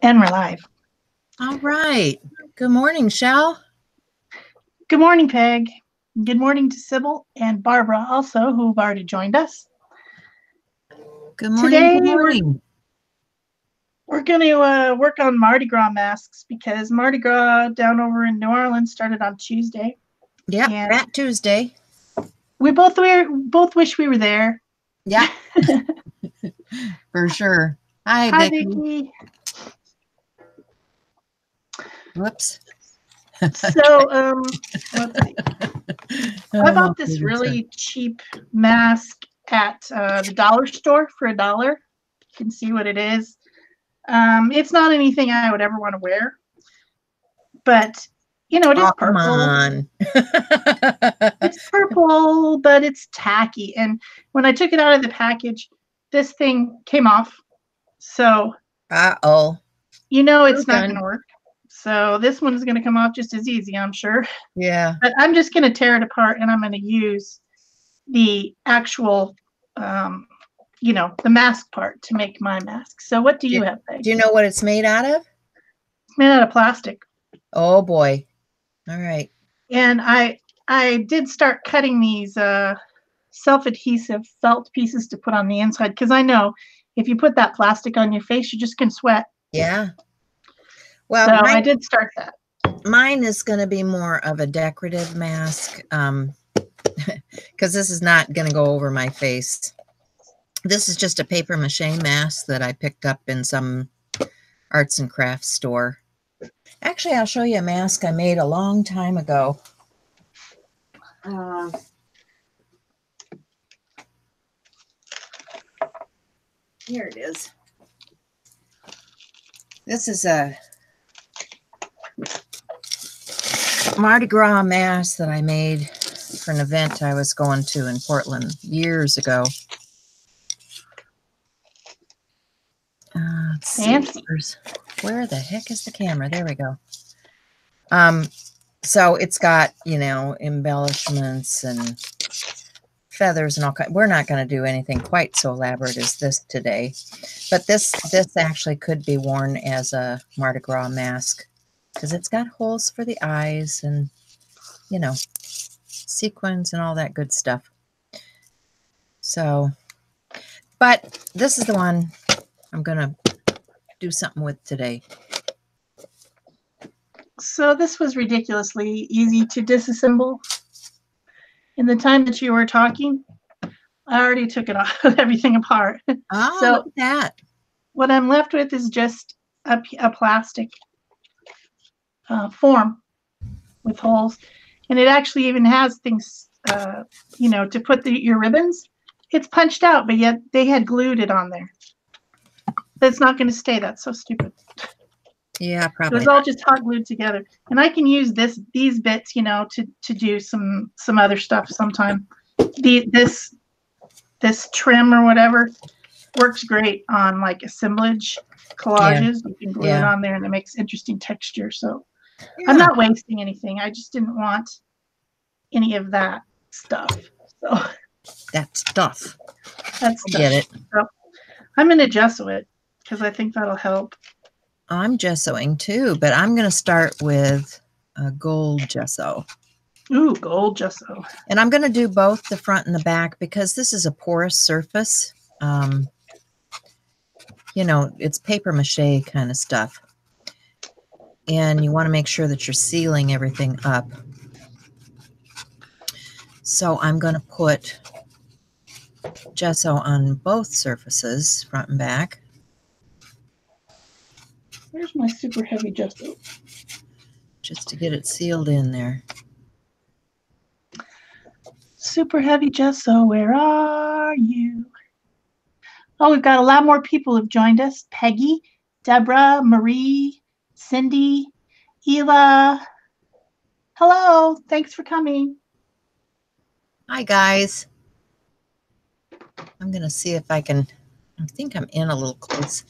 And we're live. All right. Good morning, Shell. Good morning, Peg. Good morning to Sybil and Barbara also, who've already joined us. Good morning. Today, Good morning. we're going to work on Mardi Gras masks because Mardi Gras down over in New Orleans started on Tuesday. Yeah, Rat Tuesday. We both wish we were there. Yeah, for sure. Hi, Vicky. Whoops. So, let's see. I bought this really cheap mask at the dollar store for $1. You can see what it is. It's not anything I would ever want to wear, but you know, it is purple. Come on. It's purple, but it's tacky. And when I took it out of the package, this thing came off. So, you know, it's not going to work. So this one's going to come off just as easy, I'm sure. Yeah. But I'm just going to tear it apart and I'm going to use the actual, you know, the mask part to make my mask. So what do you have, Peg? Do you know what it's made out of? It's made out of plastic. Oh boy. All right. And I did start cutting these self-adhesive felt pieces to put on the inside because I know if you put that plastic on your face, you're just going to sweat. Yeah. Well, so I did start that. Mine is going to be more of a decorative mask because this is not going to go over my face. This is just a paper mache mask that I picked up in some arts and crafts store. Actually, I'll show you a mask I made a long time ago. Here it is. This is a Mardi Gras mask that I made for an event I was going to in Portland years ago. Fancy. Where the heck is the camera? There we go. So it's got, you know, embellishments and feathers and all kinds. We're not going to do anything quite so elaborate as this today, but this actually could be worn as a Mardi Gras mask because it's got holes for the eyes and, you know, sequins and all that good stuff. So, but this is the one I'm going to do something with today. So this was ridiculously easy to disassemble. In the time that you were talking, I already took it off, everything apart. Oh, so look at that. What I'm left with is just a plastic form with holes. And it actually even has things, you know, to put your ribbons. It's punched out, but yet they had glued it on there. That's not going to stay. That's so stupid. Yeah, probably. So it's all just hot glued together. And I can use these bits, you know, to do some other stuff sometime. This trim or whatever works great on like assemblage collages. Yeah. You can glue it on there and it makes interesting texture. So I'm not wasting anything. I just didn't want any of that stuff. So that stuff. That's stuff. Get it. So I'm going to gesso it because I think that'll help. I'm gessoing too, but I'm going to start with a gold gesso. Ooh, gold gesso. And I'm going to do both the front and the back because this is a porous surface. You know, it's paper mache kind of stuff. And you want to make sure that you're sealing everything up. So I'm going to put gesso on both surfaces, front and back. Where's my super heavy gesso? Just to get it sealed in there. Super heavy gesso, where are you? Oh, we've got a lot more people who've joined us. Peggy, Deborah, Marie, Cindy, Ela. Hello, thanks for coming. Hi, guys. I'm going to see if I can, I think I'm in a little close.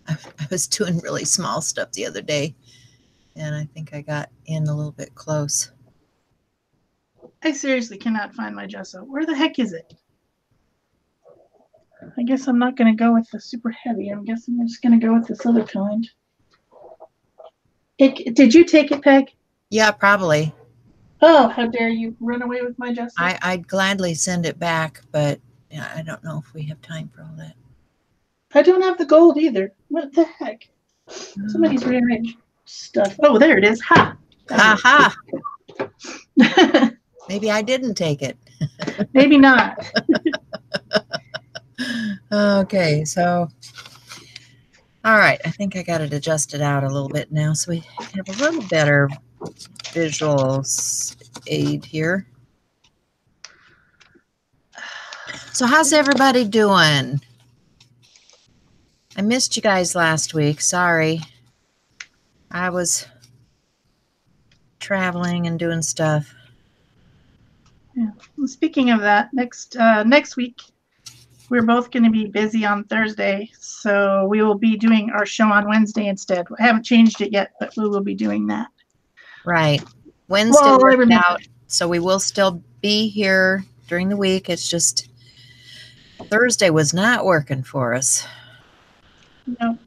I was doing really small stuff the other day, and I think I got in a little bit close. I seriously cannot find my gesso. Where the heck is it? I guess I'm not going to go with the super heavy. I'm guessing I'm just going to go with this other kind. Did you take it, Peg? Yeah, probably. Oh, how dare you run away with my Jessie. I'd gladly send it back, but yeah, I don't know if we have time for all that. I don't have the gold either. What the heck? Somebody's rearranged stuff. Oh, there it is. Ha! Ha ha! It. Maybe I didn't take it. Maybe not. Okay, so all right, I think I got it adjusted out a little bit now, so we have a little better visual aid here. So how's everybody doing? I missed you guys last week. Sorry. I was traveling and doing stuff. Yeah. Well, speaking of that, next week we're both going to be busy on Thursday, so we will be doing our show on Wednesday instead. I haven't changed it yet, but we will be doing that. Right. Wednesday worked out, so we will still be here during the week. It's just Thursday was not working for us. No.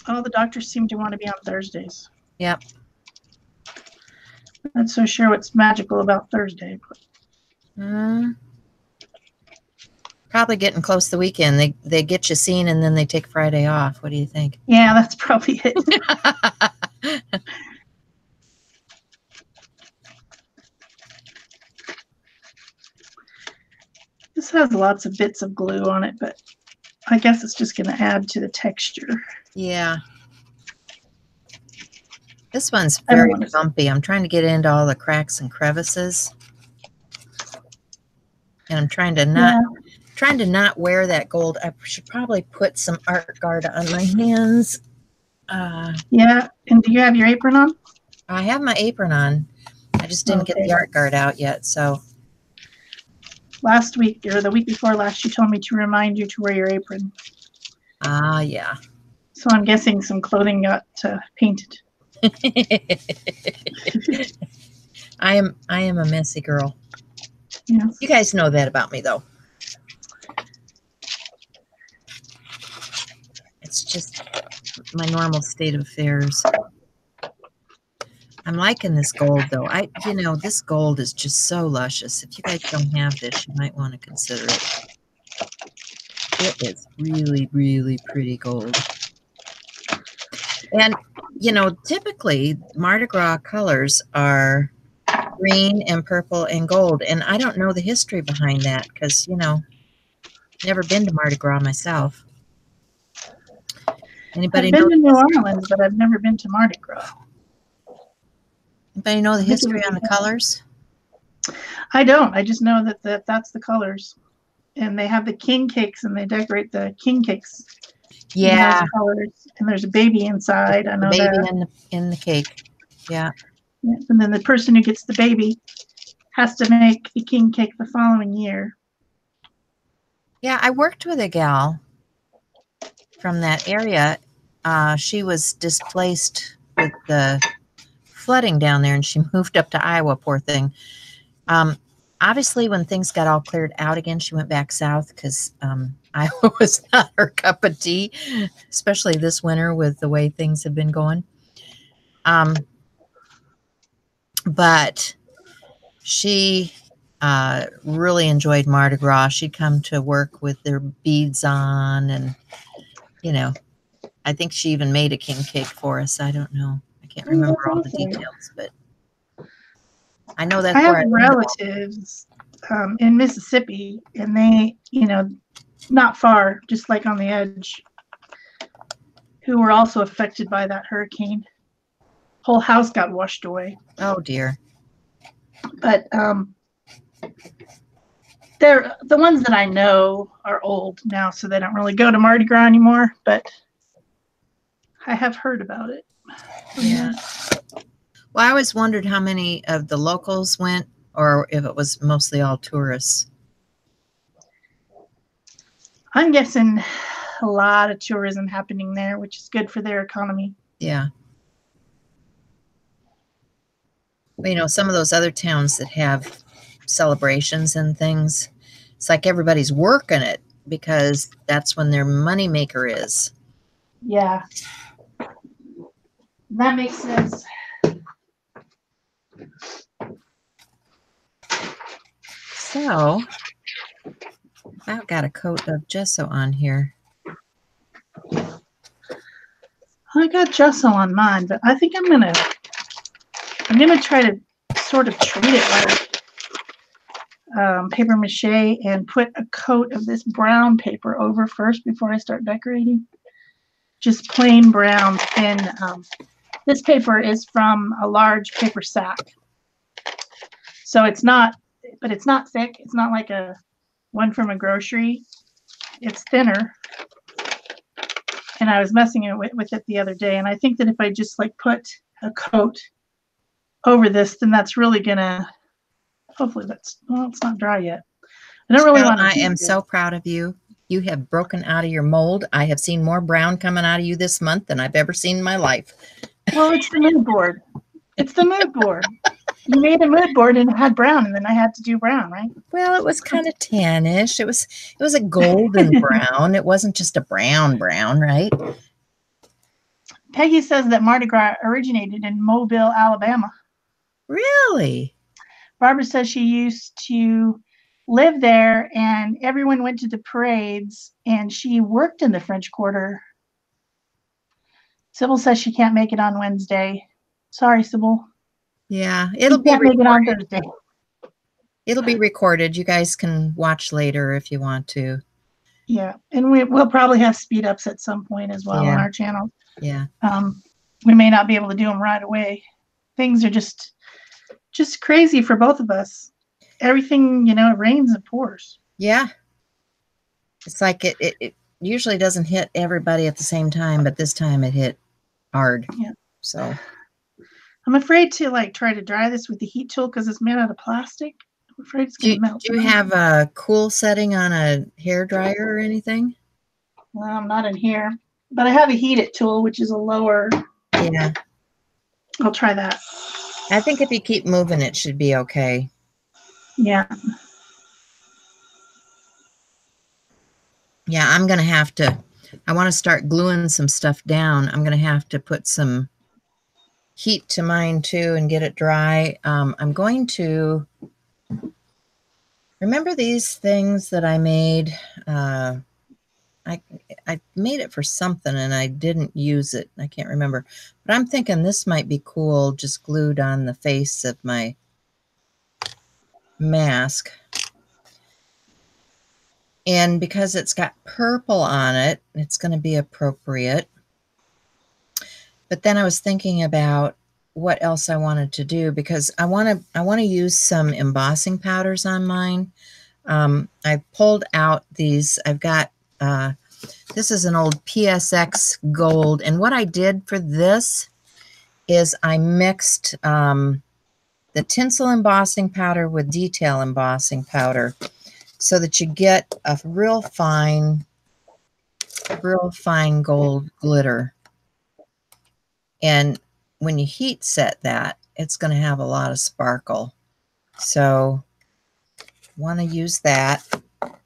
All the doctors seem to want to be on Thursdays. Yep. I'm not so sure what's magical about Thursday. Probably getting close to the weekend. They get you seen and then they take Friday off. What do you think? Yeah, that's probably it. This has lots of bits of glue on it, but I guess it's just going to add to the texture. Yeah. This one's very bumpy. I'm trying to get into all the cracks and crevices. And I'm trying to not wear that gold. I should probably put some art guard on my hands. Yeah. And do you have your apron on? I have my apron on. I just didn't get the art guard out yet. So last week or the week before last, you told me to remind you to wear your apron. Yeah. So I'm guessing some clothing got painted. I am a messy girl. Yes. You guys know that about me, though. It's just my normal state of affairs. I'm liking this gold, though. This gold is just so luscious. If you guys don't have this, you might want to consider it. It is really, really pretty gold. And, typically Mardi Gras colors are green and purple and gold. And I don't know the history behind that because, never been to Mardi Gras myself. Anybody I've been to New Orleans, but I've never been to Mardi Gras. Anybody know the history on the colors? I don't. I just know that that's the colors. And they have the king cakes and they decorate the king cakes. Yeah. Colors. And there's a baby inside. I know that. Baby in the cake. Yeah. And then the person who gets the baby has to make the king cake the following year. Yeah, I worked with a gal from that area. She was displaced with the flooding down there and she moved up to Iowa, poor thing. Obviously, when things got all cleared out again, she went back south because Iowa was not her cup of tea, especially this winter with the way things have been going. But she really enjoyed Mardi Gras. She'd come to work with their beads on and, I think she even made a king cake for us. I don't know. I can't remember all the details, but I know that's where I have relatives in Mississippi, and they, not far, just like on the edge, who were also affected by that hurricane. Whole house got washed away. Oh dear. But they're the ones that I know are old now, so they don't really go to Mardi Gras anymore. But I have heard about it. Yeah. Well, I always wondered how many of the locals went, or if it was mostly all tourists. I'm guessing a lot of tourism happening there, which is good for their economy. Yeah. Some of those other towns that have celebrations and things, it's like everybody's working it because that's when their money maker is. Yeah. That makes sense. So I've got a coat of gesso on here. I got gesso on mine, but I think I'm gonna try to sort of treat it like paper mache and put a coat of this brown paper over first before I start decorating. Just plain brown thin. This paper is from a large paper sack, so it's not thick. It's not like a one from a grocery. It's thinner. And I was messing with it the other day, and I think that if I just like put a coat over this, then that's really gonna. Hopefully, it's not dry yet. I don't really want to. I am so proud of you. You have broken out of your mold. I have seen more brown coming out of you this month than I've ever seen in my life. Well, it's the mood board. It's the mood board. You made a mood board and it had brown, and then I had to do brown, right? Well, it was kind of tannish. It was a golden brown. It wasn't just a brown, right? Peggy says that Mardi Gras originated in Mobile, Alabama. Really? Barbara says she used to live there, and everyone went to the parades, and she worked in the French Quarter. Sybil says she can't make it on Wednesday. Sorry, Sybil. Yeah, it'll be recorded. Make it on Thursday. It'll be recorded. You guys can watch later if you want to. Yeah, and we'll probably have speed ups at some point as well on our channel. Yeah. We may not be able to do them right away. Things are just crazy for both of us. Everything, it rains and pours. Yeah. It's like it usually doesn't hit everybody at the same time, but this time it hit hard. Yeah. So I'm afraid to try to dry this with the heat tool because it's made out of plastic. I'm afraid it's going to melt. Do you have a cool setting on a hair dryer or anything? Well, I'm not in here, but I have a heat it tool, which is a lower. Yeah. I'll try that. I think if you keep moving, it should be okay. Yeah. Yeah, I'm going to have to, I want to start gluing some stuff down. I'm going to have to put some heat to mine too and get it dry. I'm going to, remember these things that I made? I made it for something and I didn't use it. I can't remember. But I'm thinking this might be cool, just glued on the face of my mask. And because it's got purple on it, it's going to be appropriate. But then I was thinking about what else I wanted to do because I want to use some embossing powders on mine. I pulled out these. I've got this is an old PSX gold, and what I did for this is I mixed the tinsel embossing powder with detail embossing powder, so that you get a real fine gold glitter. And when you heat set that, it's going to have a lot of sparkle. So want to use that.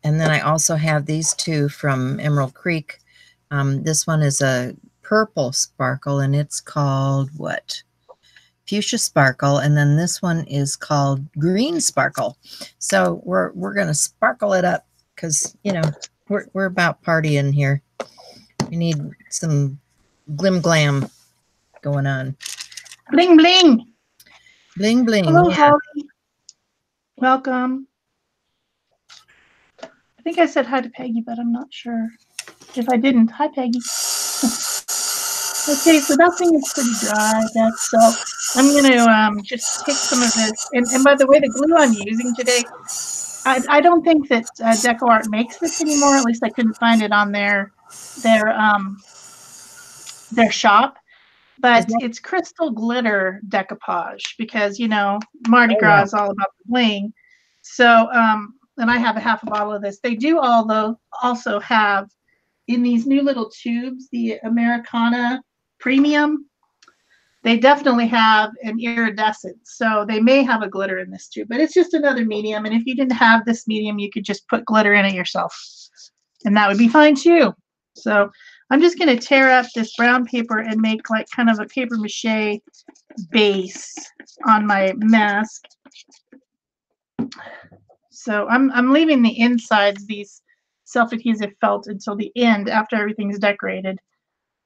And then I also have these two from Emerald Creek. This one is a purple sparkle, and it's called what? Fuchsia Sparkle. And then this one is called Green Sparkle. So we're going to sparkle it up because, we're about partying here. We need some glim glam going on. Bling bling. Bling bling. Hello, yeah. Holly. Welcome. I think I said hi to Peggy, but I'm not sure if I didn't. Hi, Peggy. Okay, so that thing is pretty dry. So I'm going to just take some of this. And by the way, the glue I'm using today, I don't think that DecoArt makes this anymore. At least I couldn't find it on their shop. But it's crystal glitter decoupage because, Mardi Gras is all about the bling. So, and I have a half a bottle of this. They do also have in these new little tubes, the Americana Premium. They definitely have an iridescent. So they may have a glitter in this tube, but it's just another medium. And if you didn't have this medium, you could just put glitter in it yourself. and that would be fine too. So I'm just going to tear up this brown paper and make like kind of a paper mache base on my mask. So I'm leaving the insides, these self-adhesive felt, until the end after everything's decorated.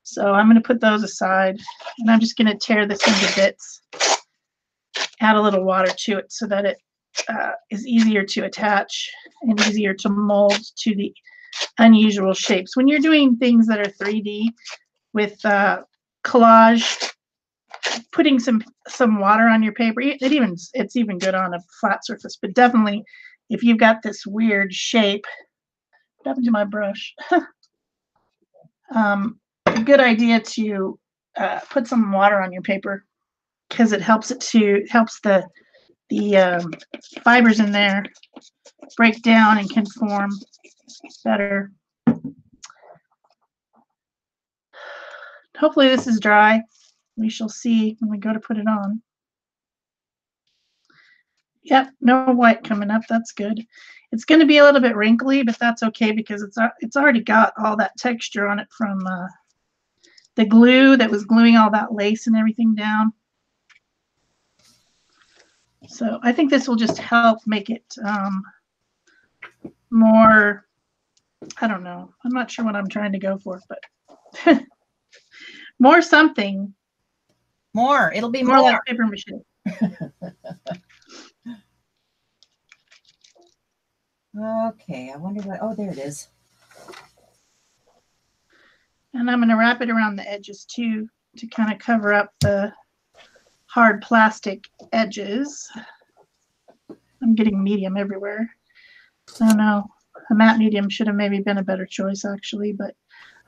So I'm going to put those aside, and I'm just going to tear this into bits, add a little water to it so that it is easier to attach and easier to mold to the unusual shapes. When you're doing things that are 3D with collage, putting some water on your paper, it's even good on a flat surface, but definitely if you've got this weird shape, what happened to my brush? A good idea to put some water on your paper, because it helps the fibers in there break down and can form better. Hopefully this is dry. We shall see when we go to put it on. Yep, no white coming up. That's good. It's going to be a little bit wrinkly, but that's okay because it's already got all that texture on it from the glue that was gluing all that lace and everything down. So I think this will just help make it more, I don't know. I'm not sure what I'm trying to go for, but more something. More. It'll be more like paper mache. Okay, I wonder what, oh, there it is. And I'm going to wrap it around the edges too, to kind of cover up the hard plastic edges. I'm getting medium everywhere. I don't know. A matte medium should have maybe been a better choice, actually, but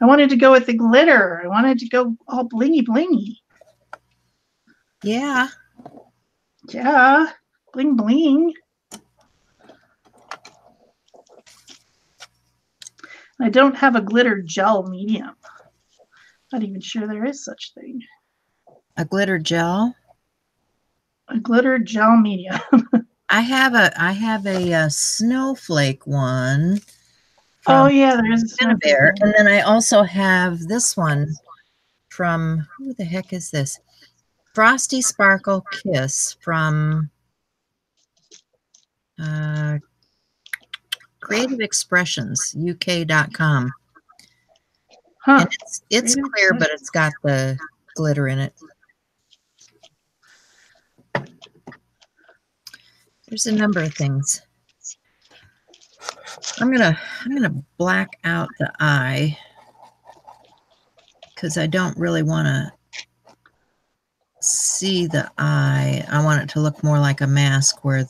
I wanted to go with the glitter. I wanted to go all blingy blingy. Yeah. Yeah. Bling bling. I don't have a glitter gel medium. Not even sure there is such thing. A glitter gel? A glitter gel medium. I have a snowflake one. Oh yeah, there is a snowflake. And then I also have this one from, who the heck is this? Frosty Sparkle Kiss from Creative Expressions, UK.com. Huh. And it's clear, but it's got the glitter in it. There's a number of things. I'm gonna black out the eye because I don't really want to see the eye. I want it to look more like a mask where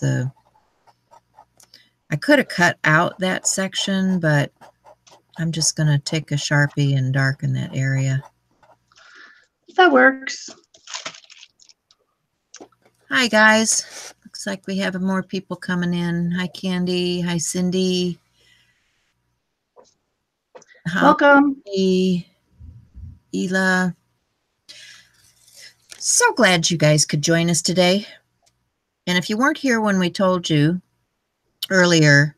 I could have cut out that section, but I'm just gonna take a Sharpie and darken that area. That works. Hi guys. Looks like we have more people coming in. Hi Candy. Hi Cindy. Welcome. Ela. So glad you guys could join us today. And if you weren't here when we told you earlier,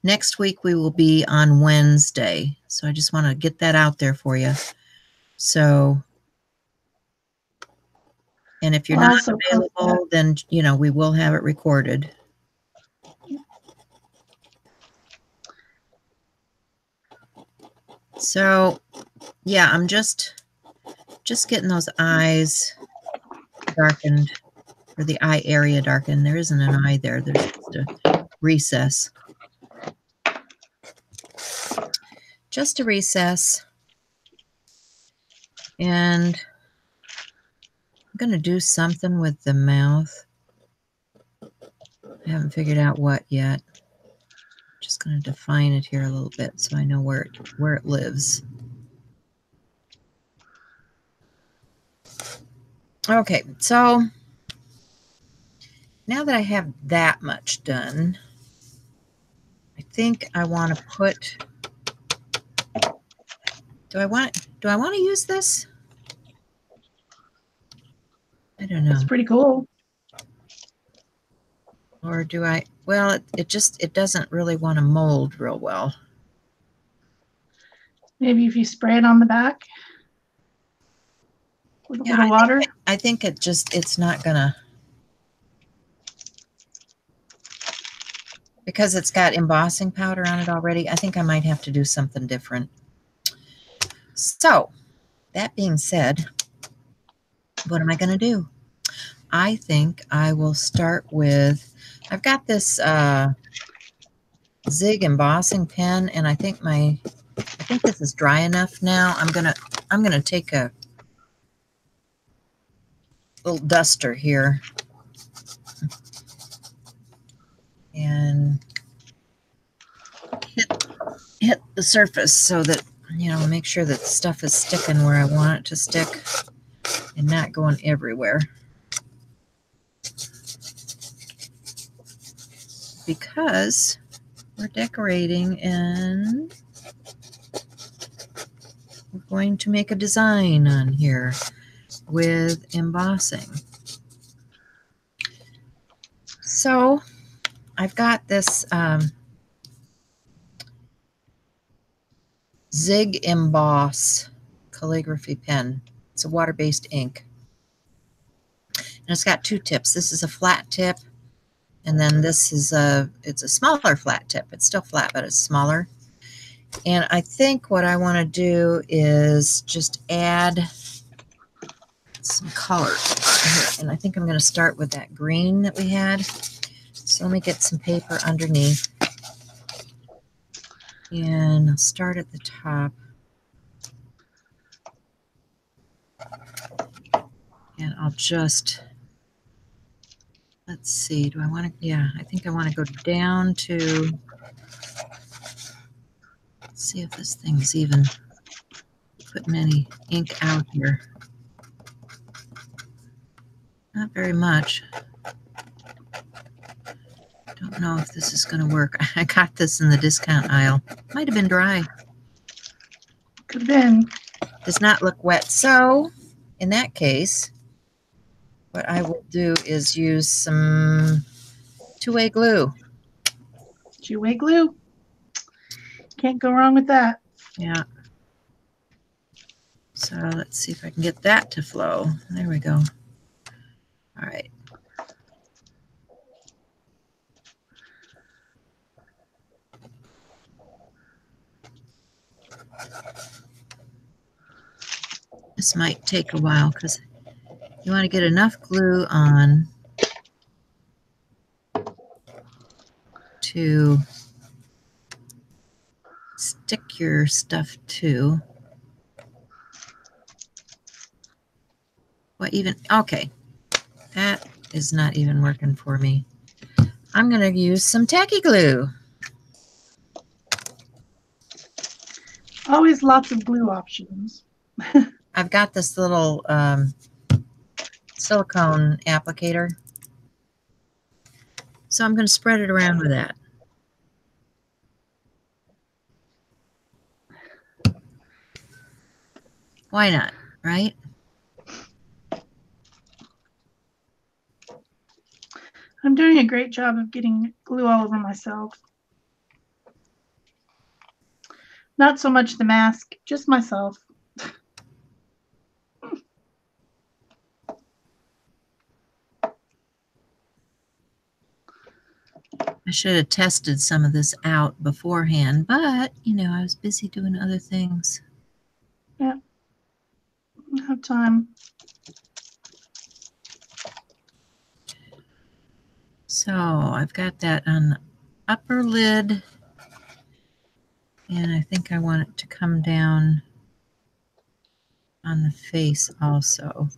next week we will be on Wednesday. So I just want to get that out there for you. So, and if you're not available, then, you know, we will have it recorded. So, yeah, I'm just getting those eyes darkened, or the eye area darkened. There isn't an eye there. There's just a recess. Just a recess. And I'm going to do something with the mouth. I haven't figured out what yet. Just going to define it here a little bit so I know where it lives. Okay, so now that I have that much done, I think I want to put, do I want to use this? I don't know. It's pretty cool. Or do I, well, it doesn't really want to mold real well. Maybe if you spray it on the back with a little water. I think it's not gonna, because it's got embossing powder on it already. I think I might have to do something different. So that being said, what am I going to do? I think I will start with, I've got this Zig embossing pen, and I think this is dry enough now. I'm gonna take a little duster here and hit the surface so that, you know, make sure that the stuff is sticking where I want it to stick and not going everywhere. Because we're decorating and we're going to make a design on here with embossing. So I've got this Zig Emboss calligraphy pen. It's a water-based ink. And it's got two tips. This is a flat tip, and then this is it's a smaller flat tip. It's still flat, but it's smaller. And I think what I want to do is just add some color here. And I think I'm going to start with that green that we had. So let me get some paper underneath. And I'll start at the top. And I'll just, let's see, do I want to, yeah, I think I want to go down to, let's see if this thing's even putting any ink out here. Not very much. Don't know if this is going to work. I got this in the discount aisle. Might have been dry. Could have been. Does not look wet. So in that case, what I will do is use some two-way glue. Two-way glue. Can't go wrong with that. Yeah. So let's see if I can get that to flow. There we go. All right. This might take a while because you want to get enough glue on to stick your stuff to. What even? Okay, that is not even working for me. I'm going to use some tacky glue. Always lots of glue options. I've got this little silicone applicator. So I'm going to spread it around with that. Why not, right? I'm doing a great job of getting glue all over myself. Not so much the mask, just myself. I should have tested some of this out beforehand, but, you know, I was busy doing other things. Yeah, I don't have time. So I've got that on the upper lid, and I think I want it to come down on the face also.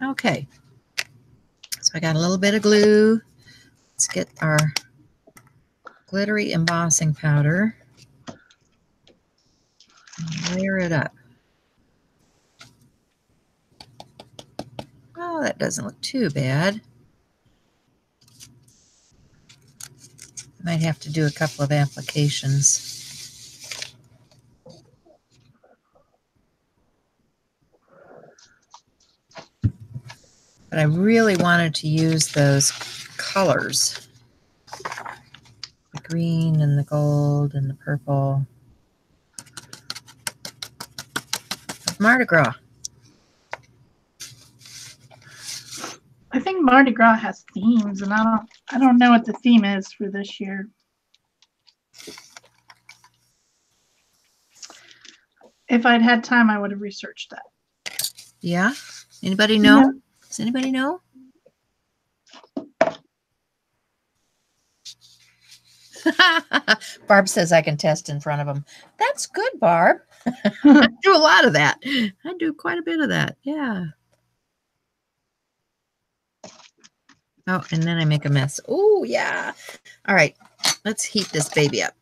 Okay, so I got a little bit of glue. Let's get our glittery embossing powder and layer it up. Oh, that doesn't look too bad. Might have to do a couple of applications. But I really wanted to use those colors. The green and the gold and the purple. Mardi Gras. I think Mardi Gras has themes, and I don't know what the theme is for this year. If I'd had time, I would have researched that. Yeah? Anybody know? Yeah. Does anybody know? Barb says I can test in front of them. That's good, Barb. I do a lot of that. I do quite a bit of that. Yeah. Oh, and then I make a mess. Oh, yeah. All right. Let's heat this baby up.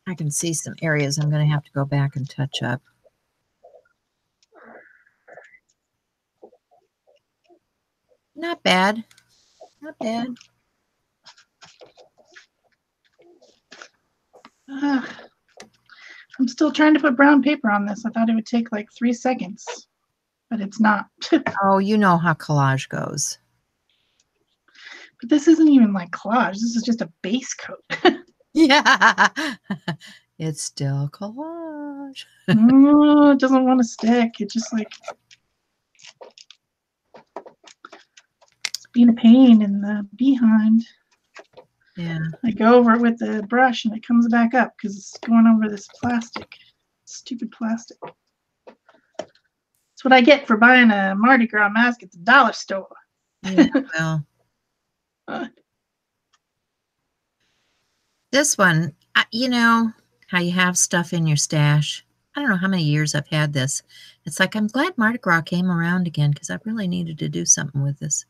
I can see some areas I'm going to have to go back and touch up. Not bad. Not bad. I'm still trying to put brown paper on this. I thought it would take like 3 seconds, but it's not. Oh, you know how collage goes. But this isn't even like collage. This is just a base coat. Yeah. It's still collage. Oh, it doesn't want to stick. It just like it's being a pain in the behind. Yeah. I go over it with the brush and it comes back up because it's going over this plastic. Stupid plastic. That's what I get for buying a Mardi Gras mask at the dollar store. Yeah, well. This one, you know how you have stuff in your stash? I don't know how many years I've had this. It's like, I'm glad Mardi Gras came around again because I really needed to do something with this.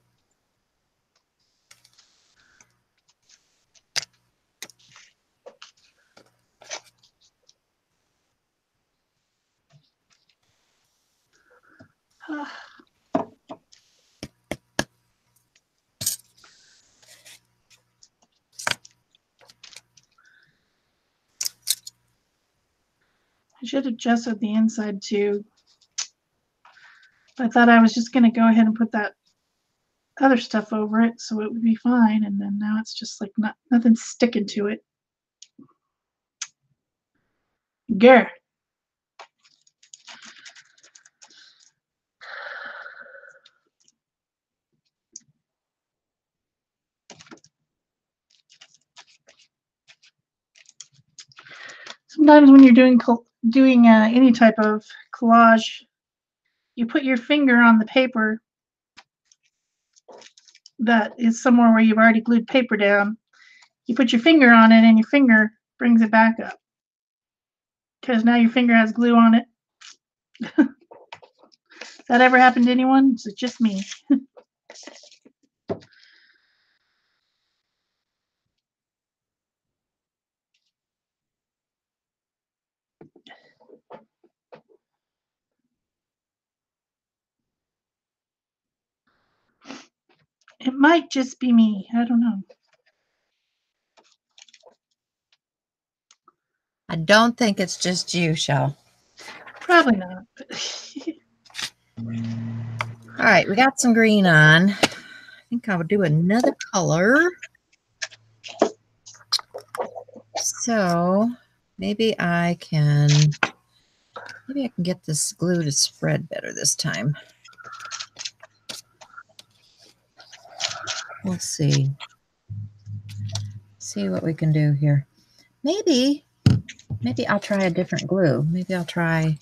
I should have gessoed the inside too. I thought I was just going to go ahead and put that other stuff over it so it would be fine, and then now it's just like nothing's sticking to it. Grr. Sometimes when you're doing any type of collage, you put your finger on the paper that is somewhere where you've already glued paper down. You put your finger on it and your finger brings it back up because now your finger has glue on it. Has that ever happened to anyone? Is it just me? It might just be me. I don't know. I don't think it's just you, Shell. Probably not. All right, we got some green on. I think I'll do another color. So maybe I can get this glue to spread better this time. We'll see. See what we can do here. Maybe I'll try a different glue. Maybe I'll try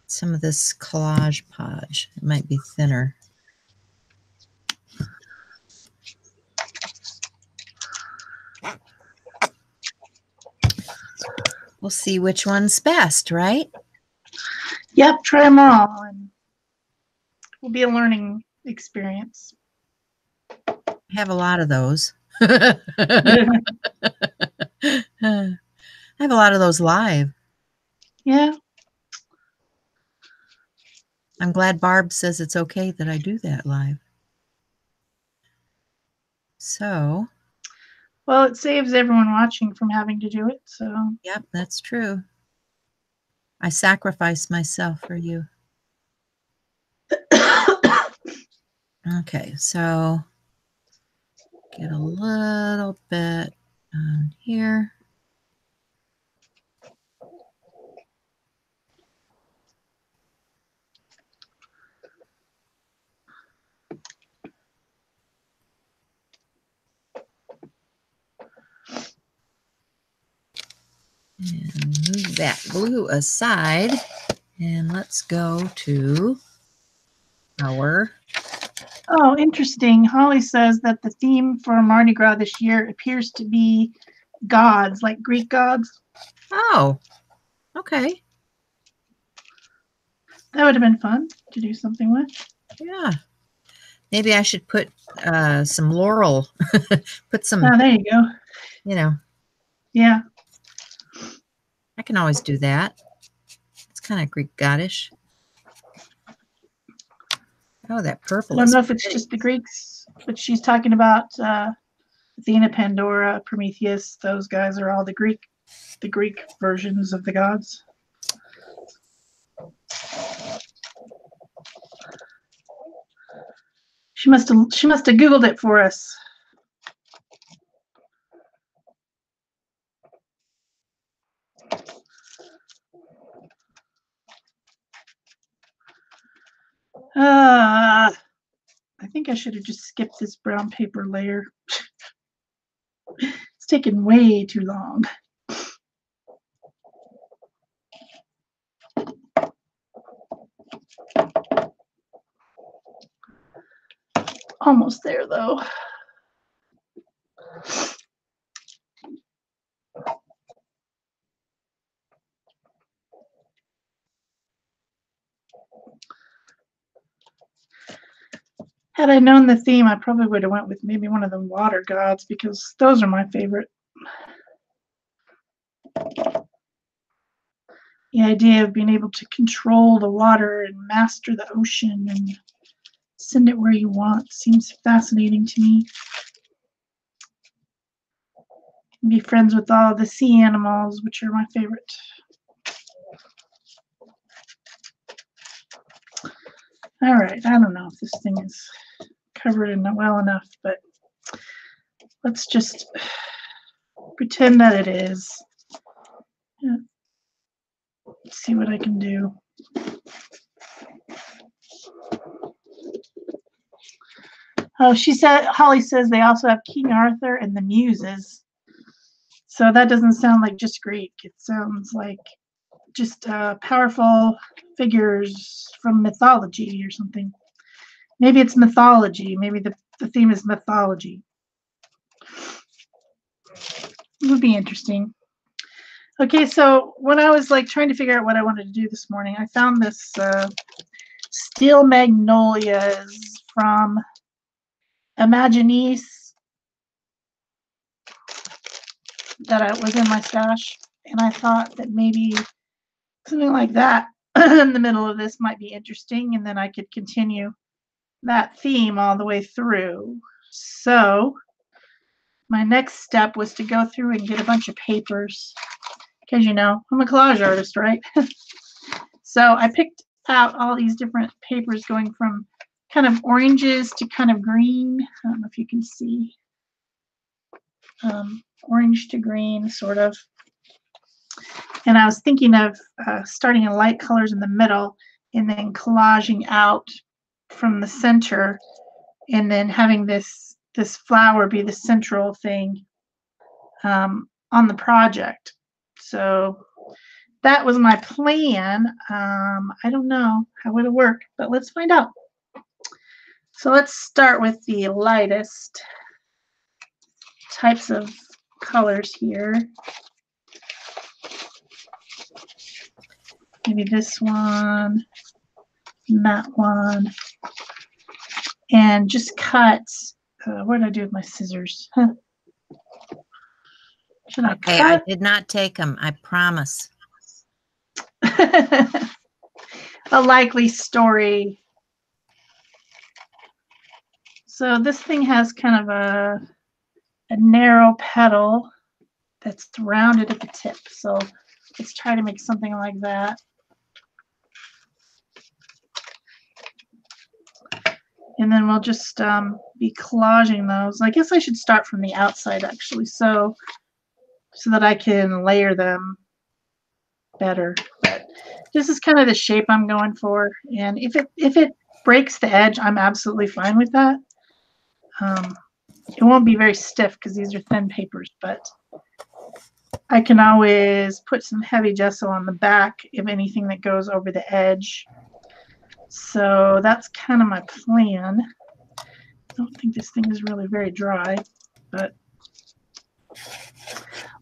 some of this Collage Podge. It might be thinner. We'll see which one's best, right? Yep, try them all, and it will be a learning experience. I have a lot of those. I have a lot of those live. Yeah. I'm glad Barb says it's okay that I do that live. So. Well, it saves everyone watching from having to do it, so. Yep, that's true. I sacrifice myself for you. Okay, so get a little bit on here. And move that glue aside. And let's go to our... Oh, interesting. Holly says that the theme for Mardi Gras this year appears to be gods, like Greek gods. Oh, okay. That would have been fun to do something with. Yeah. Maybe I should put some laurel. Put some... Oh, there you go. You know. Yeah. I can always do that. It's kind of Greek goddish. Oh, that purple. I don't know if it's just the Greeks, but she's talking about Athena, Pandora, Prometheus. Those guys are all the Greek versions of the gods. She must have Googled it for us. I think I should have just skipped this brown paper layer. It's taken way too long. Almost there, though. Had I known the theme, I probably would have went with maybe one of the water gods, because those are my favorite. The idea of being able to control the water and master the ocean and send it where you want seems fascinating to me. Be friends with all the sea animals, which are my favorite. All right, I don't know if this thing is covered in well enough, but let's just pretend that it is. Yeah. Let's see what I can do. Oh, Holly says they also have King Arthur and the Muses. So that doesn't sound like just Greek. It sounds like just powerful figures from mythology or something. Maybe it's mythology. Maybe the theme is mythology. It would be interesting. Okay, so when I was trying to figure out what I wanted to do this morning, I found this Steel Magnolias from Imaginis that was in my stash, and I thought that maybe something like that in the middle of this might be interesting, and then I could continue that theme all the way through. So my next step was to go through and get a bunch of papers, because I'm a collage artist, right? So I picked out all these different papers going from kind of oranges to kind of green. I don't know if you can see. Orange to green, sort of. And I was thinking of starting in light colors in the middle and then collaging out from the center, and then having this flower be the central thing. on the project. So that was my plan. I don't know how it'll work, but let's find out. So let's start with the lightest types of colors here. Maybe this one, and that one, and just cut. What did I do with my scissors? Should I Okay, cut? I did not take them. I promise. A likely story. So this thing has kind of a narrow petal that's rounded at the tip. So let's try to make something like that. And then we'll just be collaging those. I guess I should start from the outside actually, so that I can layer them better. But this is kind of the shape I'm going for. And if it breaks the edge, I'm absolutely fine with that. It won't be very stiff because these are thin papers, but I can always put some heavy gesso on the back if anything that goes over the edge. So that's kind of my plan. I don't think this thing is really very dry, but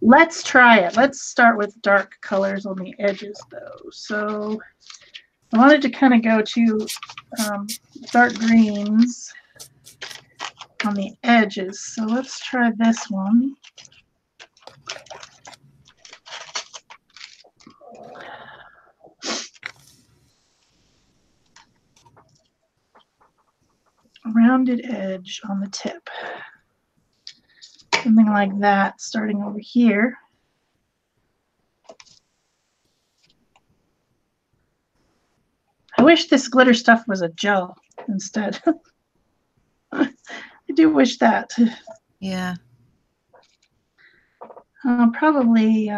let's try it. Let's start with dark colors on the edges though. So I wanted to kind of go to dark greens on the edges. So let's try this one. Rounded edge on the tip. Something like that, starting over here. I wish this glitter stuff was a gel instead. I do wish that. Yeah. Probably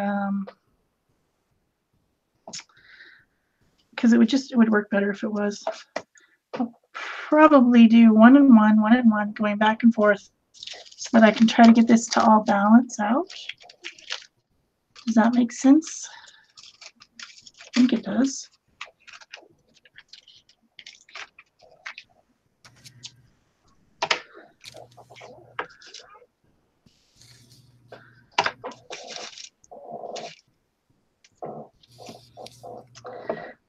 because it would work better if it was. I'll probably do one and one, going back and forth so that I can try to get this to all balance out. Does that make sense? I think it does.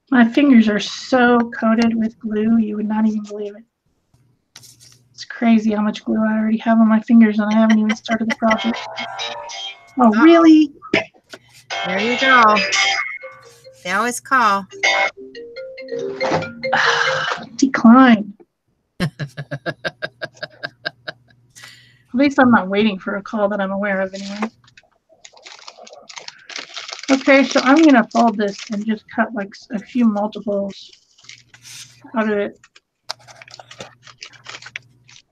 My fingers are so coated with glue, you would not even believe it. It's crazy how much glue I already have on my fingers and I haven't even started the project. Oh, really? There you go. They always call. Decline. At least I'm not waiting for a call that I'm aware of anyway. Okay, so I'm going to fold this and just cut like a few multiples out of it.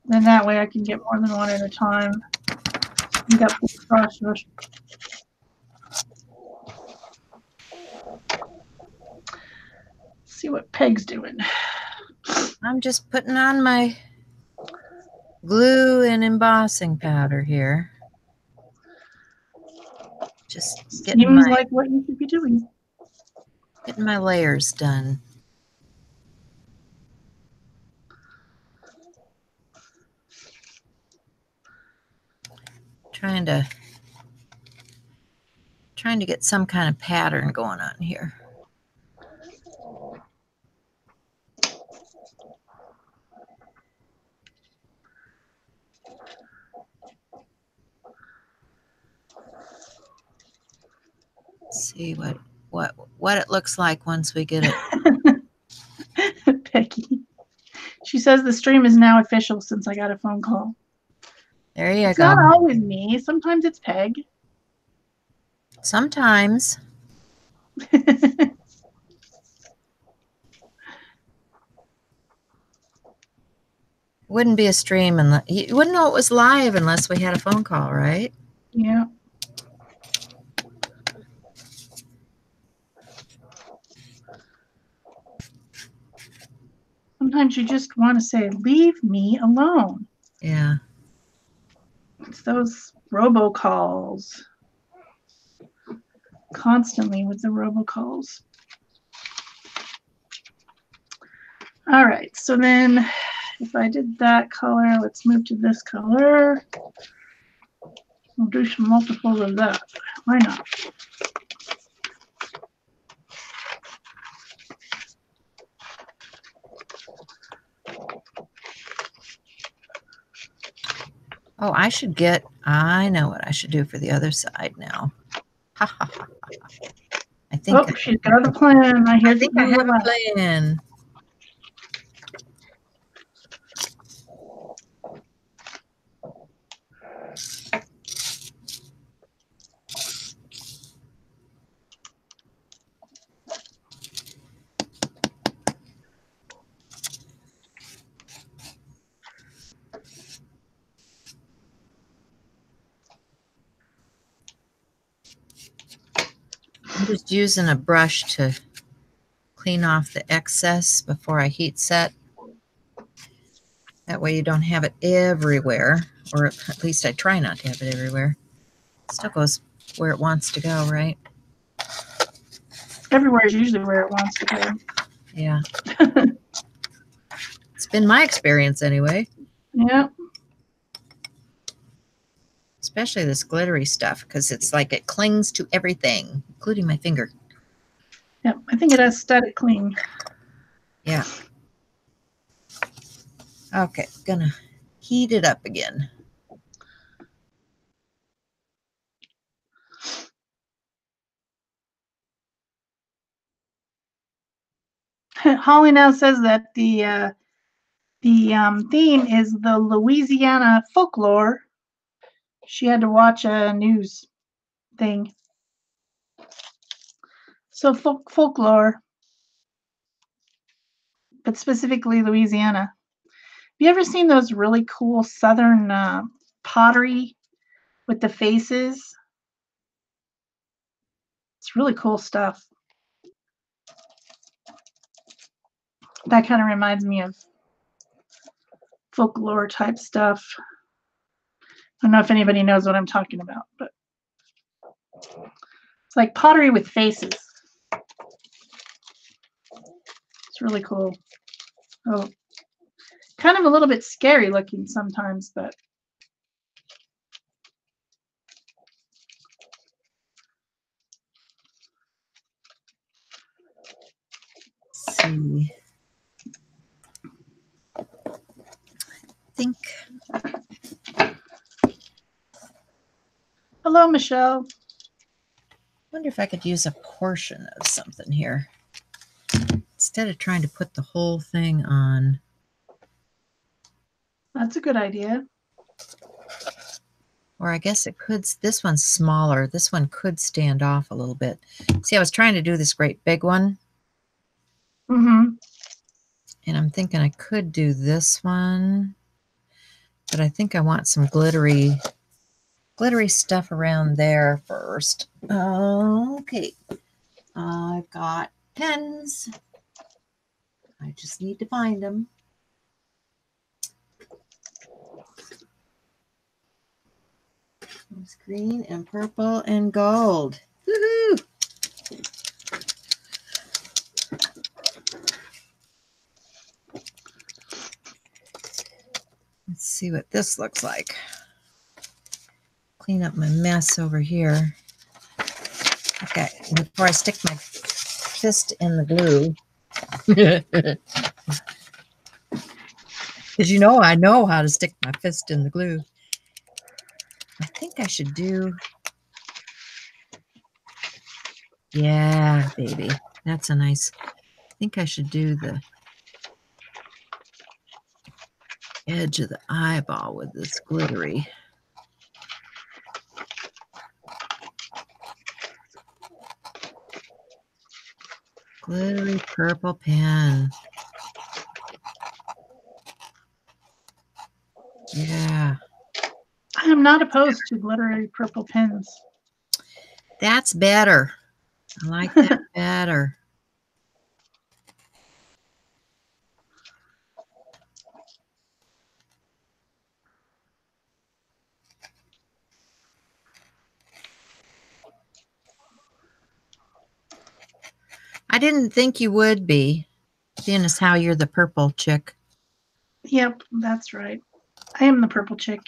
Then that way I can get more than one at a time. Speed up the process. See what Peg's doing. I'm just putting on my glue and embossing powder here. Just Seems like what you should be doing. Getting my layers done. Trying to get some kind of pattern going on here. See what it looks like once we get it. Peggy. She says the stream is now official since I got a phone call. There you It's go. not always me. Sometimes it's Peg. Sometimes. Wouldn't be a stream unless you wouldn't know it was live unless we had a phone call, right? Yeah. Sometimes you just want to say, leave me alone. Yeah. It's those robocalls. constantly with the robocalls. All right, so then if I did that color, let's move to this color. We'll do some multiples of that. Why not? Oh, I know what I should do for the other side now. Ha ha ha. I think Oh, she's got a plan. I think I have a plan. I'm just using a brush to clean off the excess before I heat set. That way you don't have it everywhere, or at least I try not to have it everywhere. It still goes where it wants to go, right? Everywhere is usually where it wants to go. Yeah. It's been my experience anyway. Yeah. Especially this glittery stuff, because it's like it clings to everything, including my finger. Yep, I think it has static cling. Yeah. Okay, gonna heat it up again. Holly now says that the theme is the Louisiana folklore. She had to watch a news thing. So folklore, but specifically Louisiana. Have you ever seen those really cool Southern pottery with the faces? It's really cool stuff. That kind of reminds me of folklore type stuff. I don't know if anybody knows what I'm talking about, but it's like pottery with faces. It's really cool. Oh, kind of a little bit scary looking sometimes, but Let's see. I think. Hello, Michelle. Wonder if I could use a portion of something here instead of trying to put the whole thing on. That's a good idea. Or I guess it could, this one's smaller. This one could stand off a little bit. See, I was trying to do this great big one. Mm-hmm. And I'm thinking I could do this one. But I think I want some glittery stuff around there first. Okay. I've got pens. I just need to find them. It's green and purple and gold. Woohoo! Let's see what this looks like. Clean up my mess over here. Okay, before I stick my fist in the glue. Because I know how to stick my fist in the glue. I think I should do. Yeah, baby. That's a nice. I think I should do the edge of the eyeball with this glittery. Glittery purple pen. Yeah. I am not opposed to glittery purple pens. That's better. I like that better. I didn't think you would be, seeing as how you're the purple chick. Yep, that's right. I am the purple chick.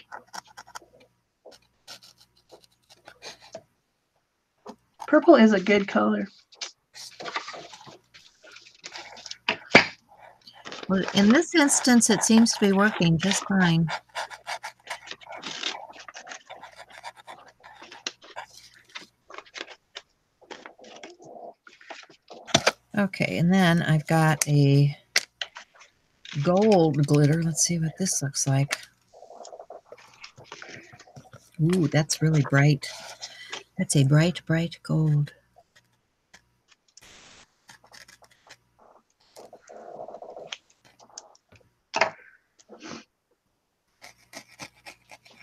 Purple is a good color. Well, in this instance, it seems to be working just fine. Okay, and then I've got a gold glitter. Let's see what this looks like. Ooh, that's really bright. That's a bright, bright gold.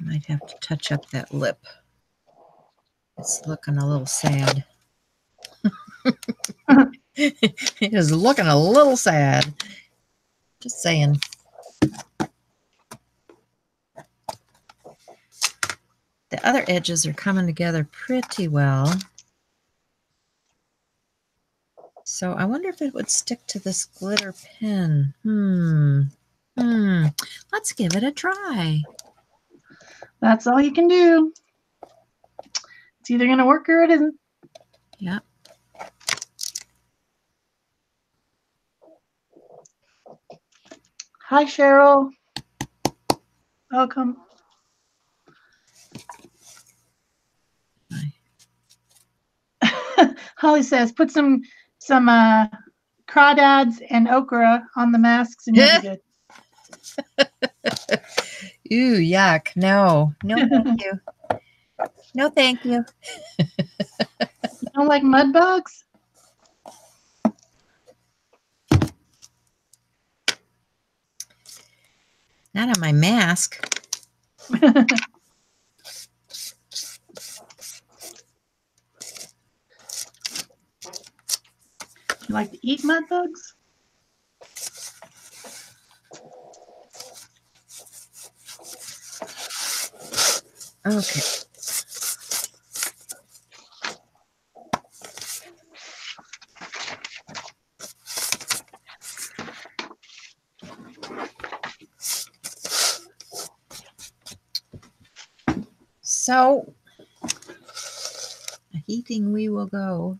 Might have to touch up that lip. It's looking a little sad. It is looking a little sad. Just saying. The other edges are coming together pretty well. So I wonder if it would stick to this glitter pen. Let's give it a try. That's all you can do. It's either going to work or it isn't. Yeah. Hi, Cheryl. Welcome. Holly says, put some crawdads and okra on the masks and you'll be good. Ooh, yuck. No. No, thank you. No, thank you. You don't like mud bugs? Not on my mask. You like to eat mud bugs? Okay. So, heating we will go.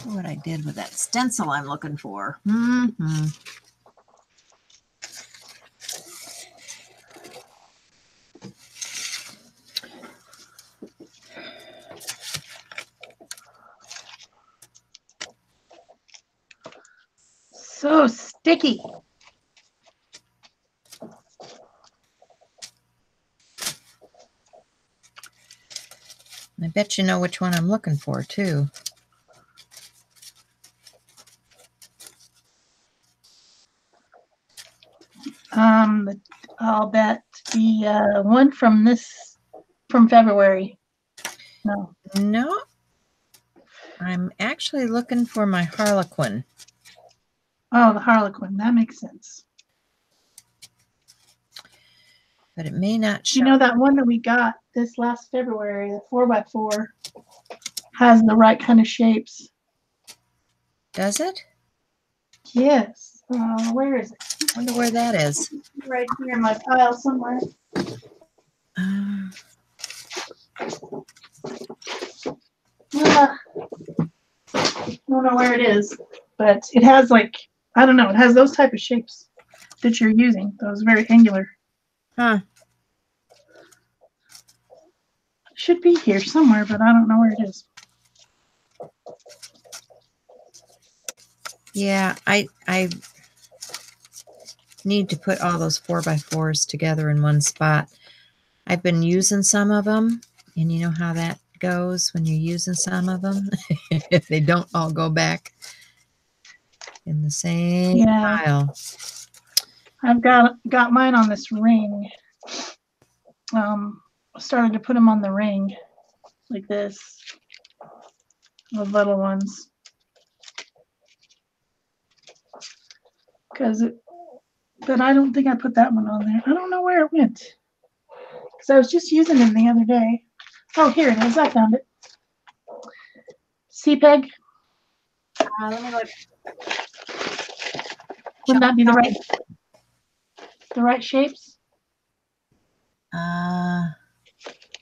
What I did with that stencil I'm looking for. So sticky. I bet you know which one I'm looking for, too. I'll bet the one from February. No. No. I'm actually looking for my Harlequin. Oh, the Harlequin. That makes sense. But it may not show. You know that one that we got this last February, the 4x4, has the right kind of shapes. Does it? Yes. Where is it? I wonder where that is. Right here in my pile somewhere. I don't know where it is, but it has I don't know, it has those type of shapes that you're using. Those very angular. Huh. Should be here somewhere, but I don't know where it is. Yeah, I need to put all those 4x4s together in one spot. I've been using some of them, and you know how that goes when you're using some of them. If they don't all go back in the same pile. I've got mine on this ring. Started to put them on the ring like this, the little ones, but I don't think I put that one on there. I don't know where it went because I was just using them the other day. Oh, here it is. I found it. See, Peg? Let me look. Wouldn't that be the right shapes?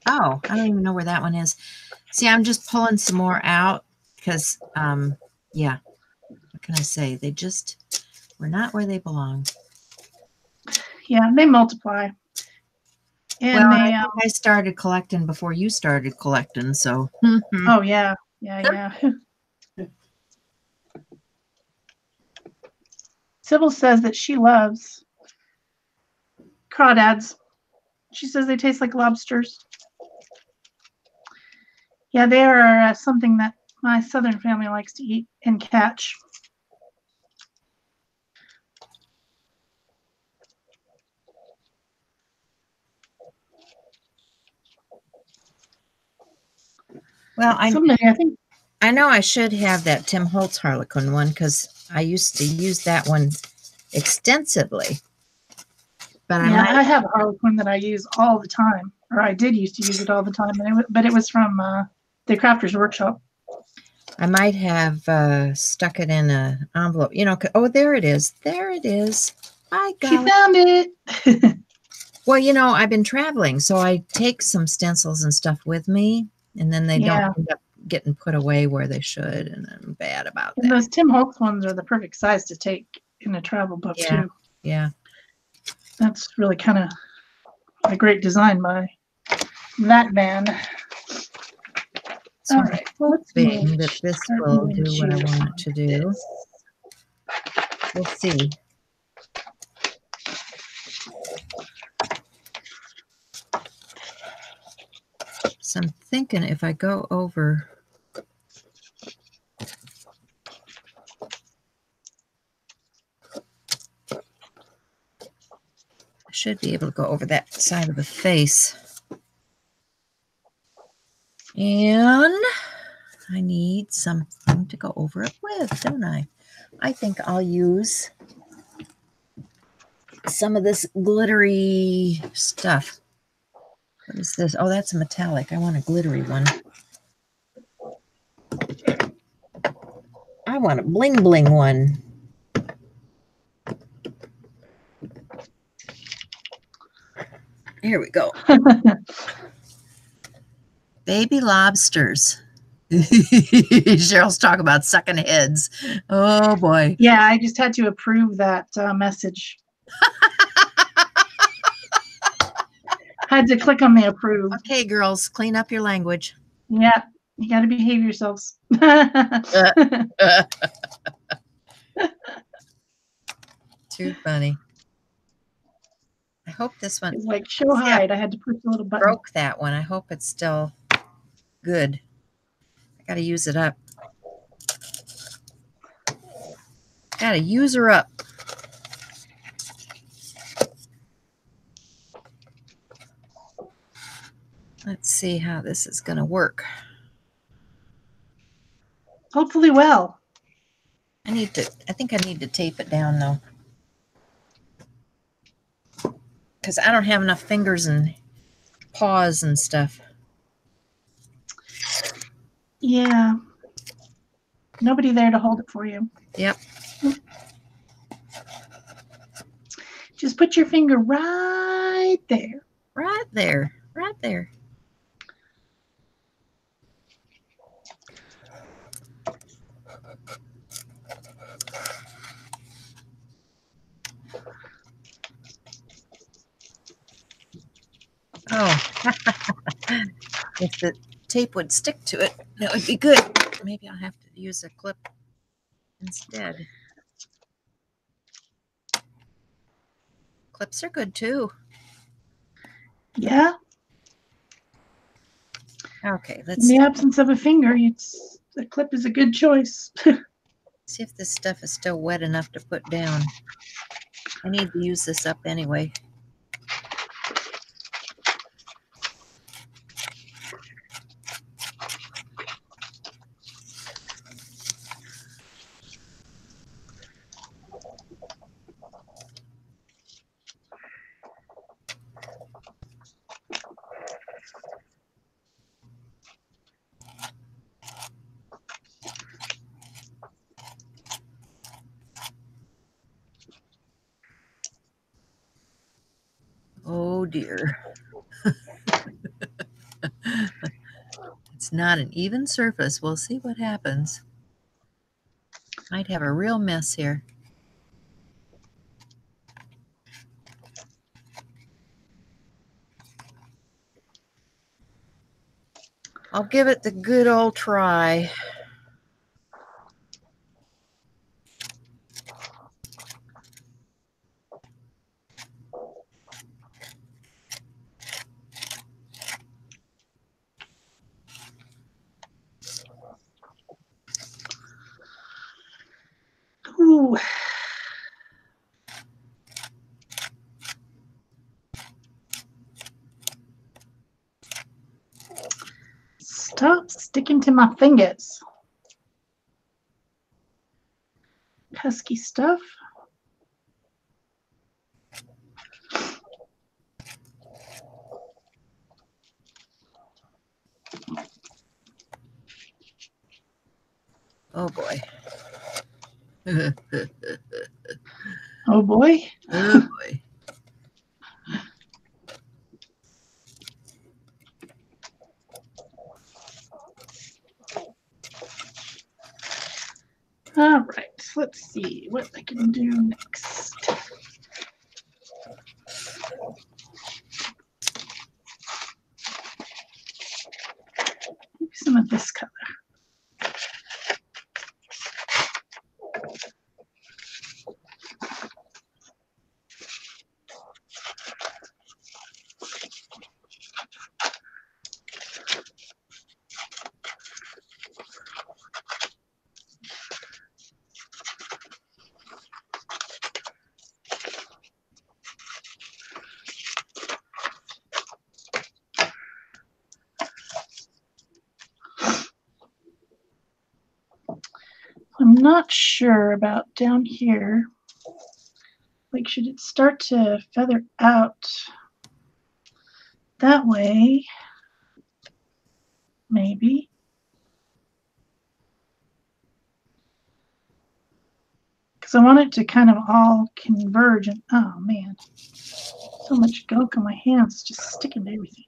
Oh, I don't even know where that one is. See, I'm just pulling some more out because, yeah, what can I say? They just were not where they belong. Yeah, they multiply. And well, I started collecting before you started collecting, so. Oh, yeah. Yeah. Sybil says that she loves crawdads. She says they taste like lobsters. Yeah, they are something that my southern family likes to eat and catch. Well, I think I know I should have that Tim Holtz Harlequin one because I used to use that one extensively. But I have a Harlequin that I use all the time, or I did used to use it all the time, but it was from the Crafter's Workshop. I might have stuck it in an envelope. You know, oh, there it is. There it is. She found it. Well, you know, I've been traveling, so I take some stencils and stuff with me, and then they don't end up getting put away where they should, and I'm bad about that. And those Tim Holtz ones are the perfect size to take in a travel book, too. Yeah. That's really kind of a great design by that man. So all right, hoping that this will do what I want it to do. We'll see. So I'm thinking if I go over, I should be able to go over that side of the face. And I need something to go over it with, don't I? I think I'll use some of this glittery stuff. What is this? Oh, that's a metallic. I want a glittery one. I want a bling bling one. Here we go. Baby lobsters. Cheryl's talking about sucking heads. Oh, boy. Yeah, I just had to approve that message. Had to click on the approve. Okay, girls, clean up your language. Yeah, you got to behave yourselves. Too funny. I hope this one. It's like show hide. I had to push a little button. Broke that one. I hope it's still good. I got to use it up. Got to use her up. Let's see how this is going to work. Hopefully well. I think I need to tape it down though. Because I don't have enough fingers and paws and stuff. Yeah. Nobody there to hold it for you. Yep. Just put your finger right there. Right there. Right there. Oh, if the tape would stick to it, that would be good. Maybe I'll have to use a clip instead. Clips are good too. Yeah, Okay, In let's the absence of a finger, the clip is a good choice. see if this stuff is still wet enough to put down. I need to use this up anyway. Oh dear. It's not an even surface. We'll see what happens. Might have a real mess here. I'll give it the good old try. Ooh. Stop sticking to my fingers. Pesky stuff. Oh boy. Oh boy. Oh boy. All right, let's see what I can do next. Maybe some of this color. I'm not sure about down here. Like, should it start to feather out that way? Maybe. Because I want it to kind of all converge. And oh man, so much gunk on my hands, just sticking to everything.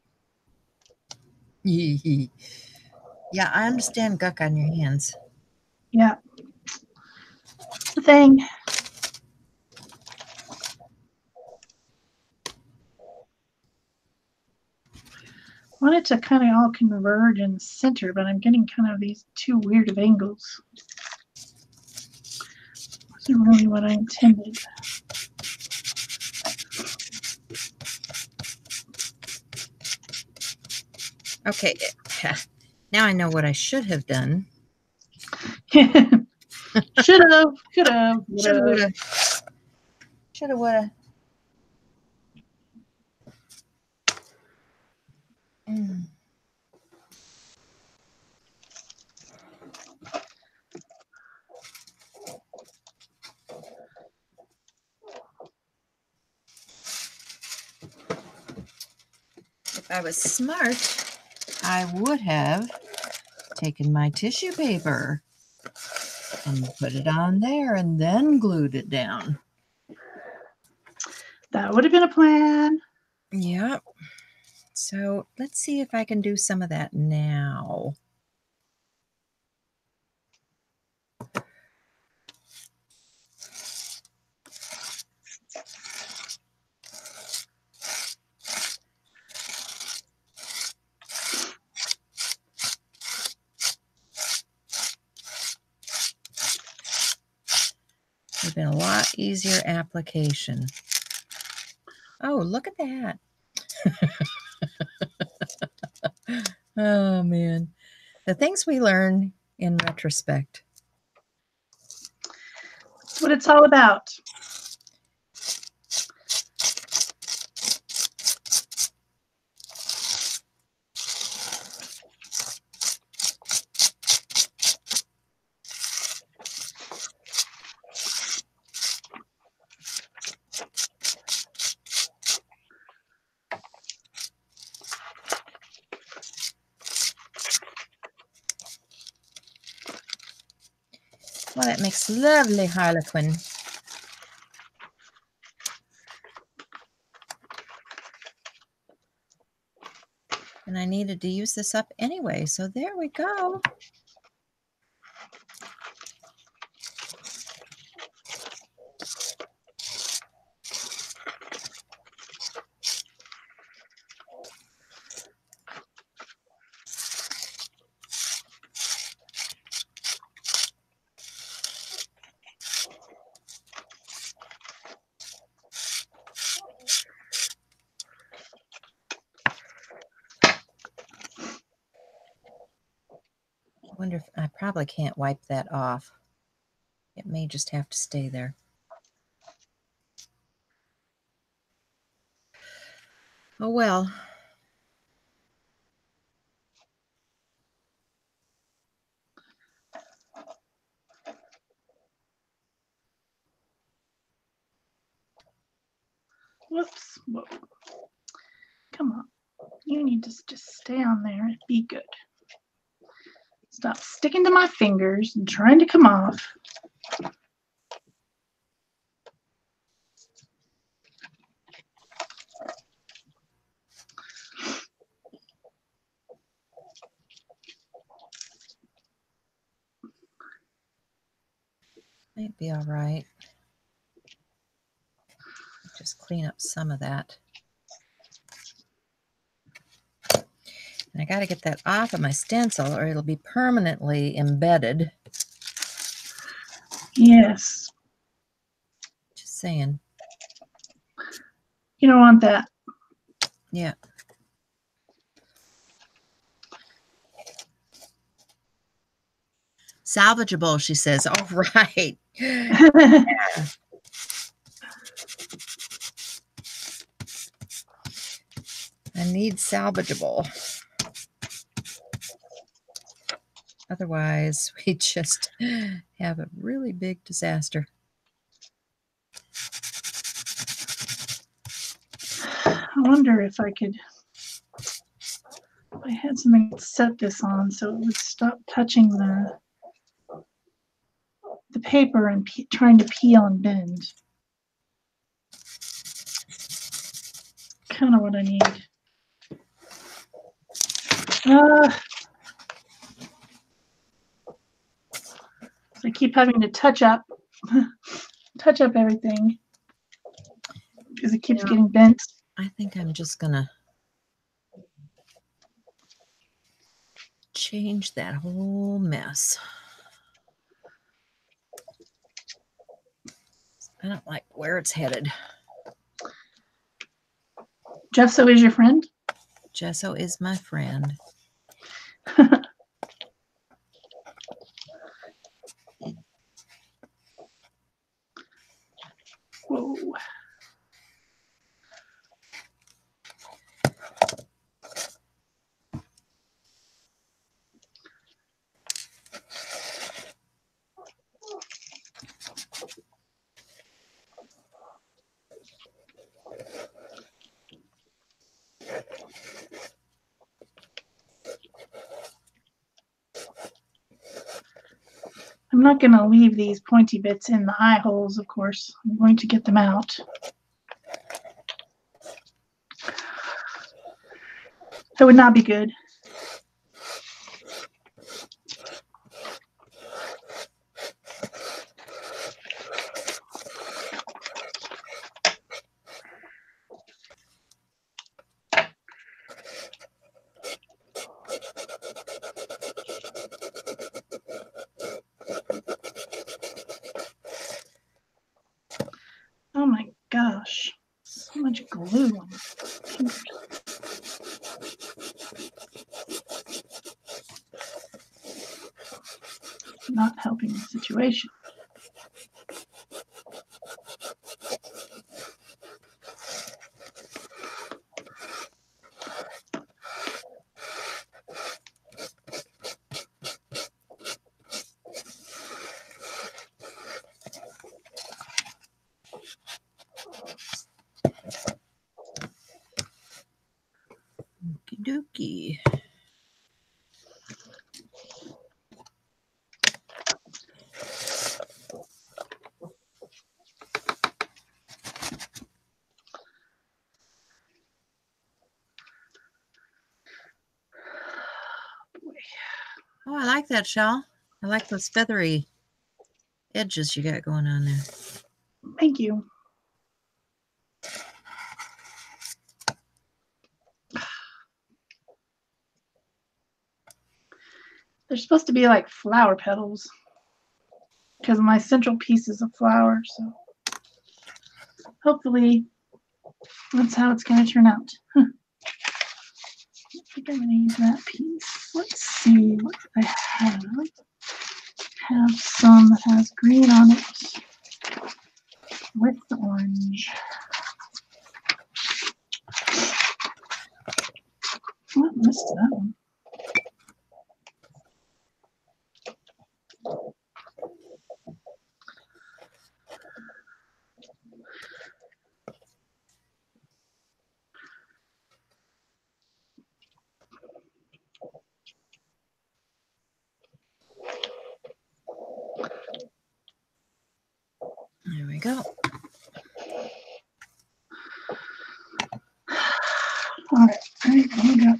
Yeah, I understand gunk on your hands. Yeah. That's the thing. I want it to kind of all converge in the center, but I'm getting kind of these two weird of angles. Wasn't really what I intended. Okay, now I know what I should have done. Should have, could have, Should have, should have, would have. If I was smart, I would have taken my tissue paper and put it on there and then glued it down. That would have been a plan. Yep. So let's see if I can do some of that now. It's been a lot easier application. Oh, look at that. Oh, man. The things we learn in retrospect. That's what it's all about. Well, that makes lovely harlequin. And I needed to use this up anyway, so there we go. I wonder if I probably can't wipe that off. It may just have to stay there. Oh, well. Whoops. Whoa. Come on. You need to just stay on there and be good. Stop sticking to my fingers and trying to come off. Might be all right. Just clean up some of that. And I got to get that off of my stencil or it'll be permanently embedded. Yes. Just saying. You don't want that. Yeah. Salvageable, she says. All right. Yeah. I need salvageable. Otherwise, we just have a really big disaster. I wonder if I could, if I had something to set this on so it would stop touching the paper and trying to peel and bend. Kind of what I need. I keep having to touch up everything because it keeps getting bent. I think I'm just gonna change that whole mess. I don't like where it's headed. Gesso is your friend? Gesso is my friend. Whoa. I'm not going to leave these pointy bits in the eye holes, of course. I'm going to get them out. That would not be good. Oh my gosh, so much glue on my fingers. not helping the situation. Okie dokie. Oh, I like that, Shell. I like those feathery edges you got going on there. Thank you. They're supposed to be like flower petals because my central piece is a flower. So hopefully that's how it's going to turn out. I think I'm going to use that piece. Let's see what I have. I have some that has green on it with the orange. Oh, I missed that one. There we go. All right, there we go.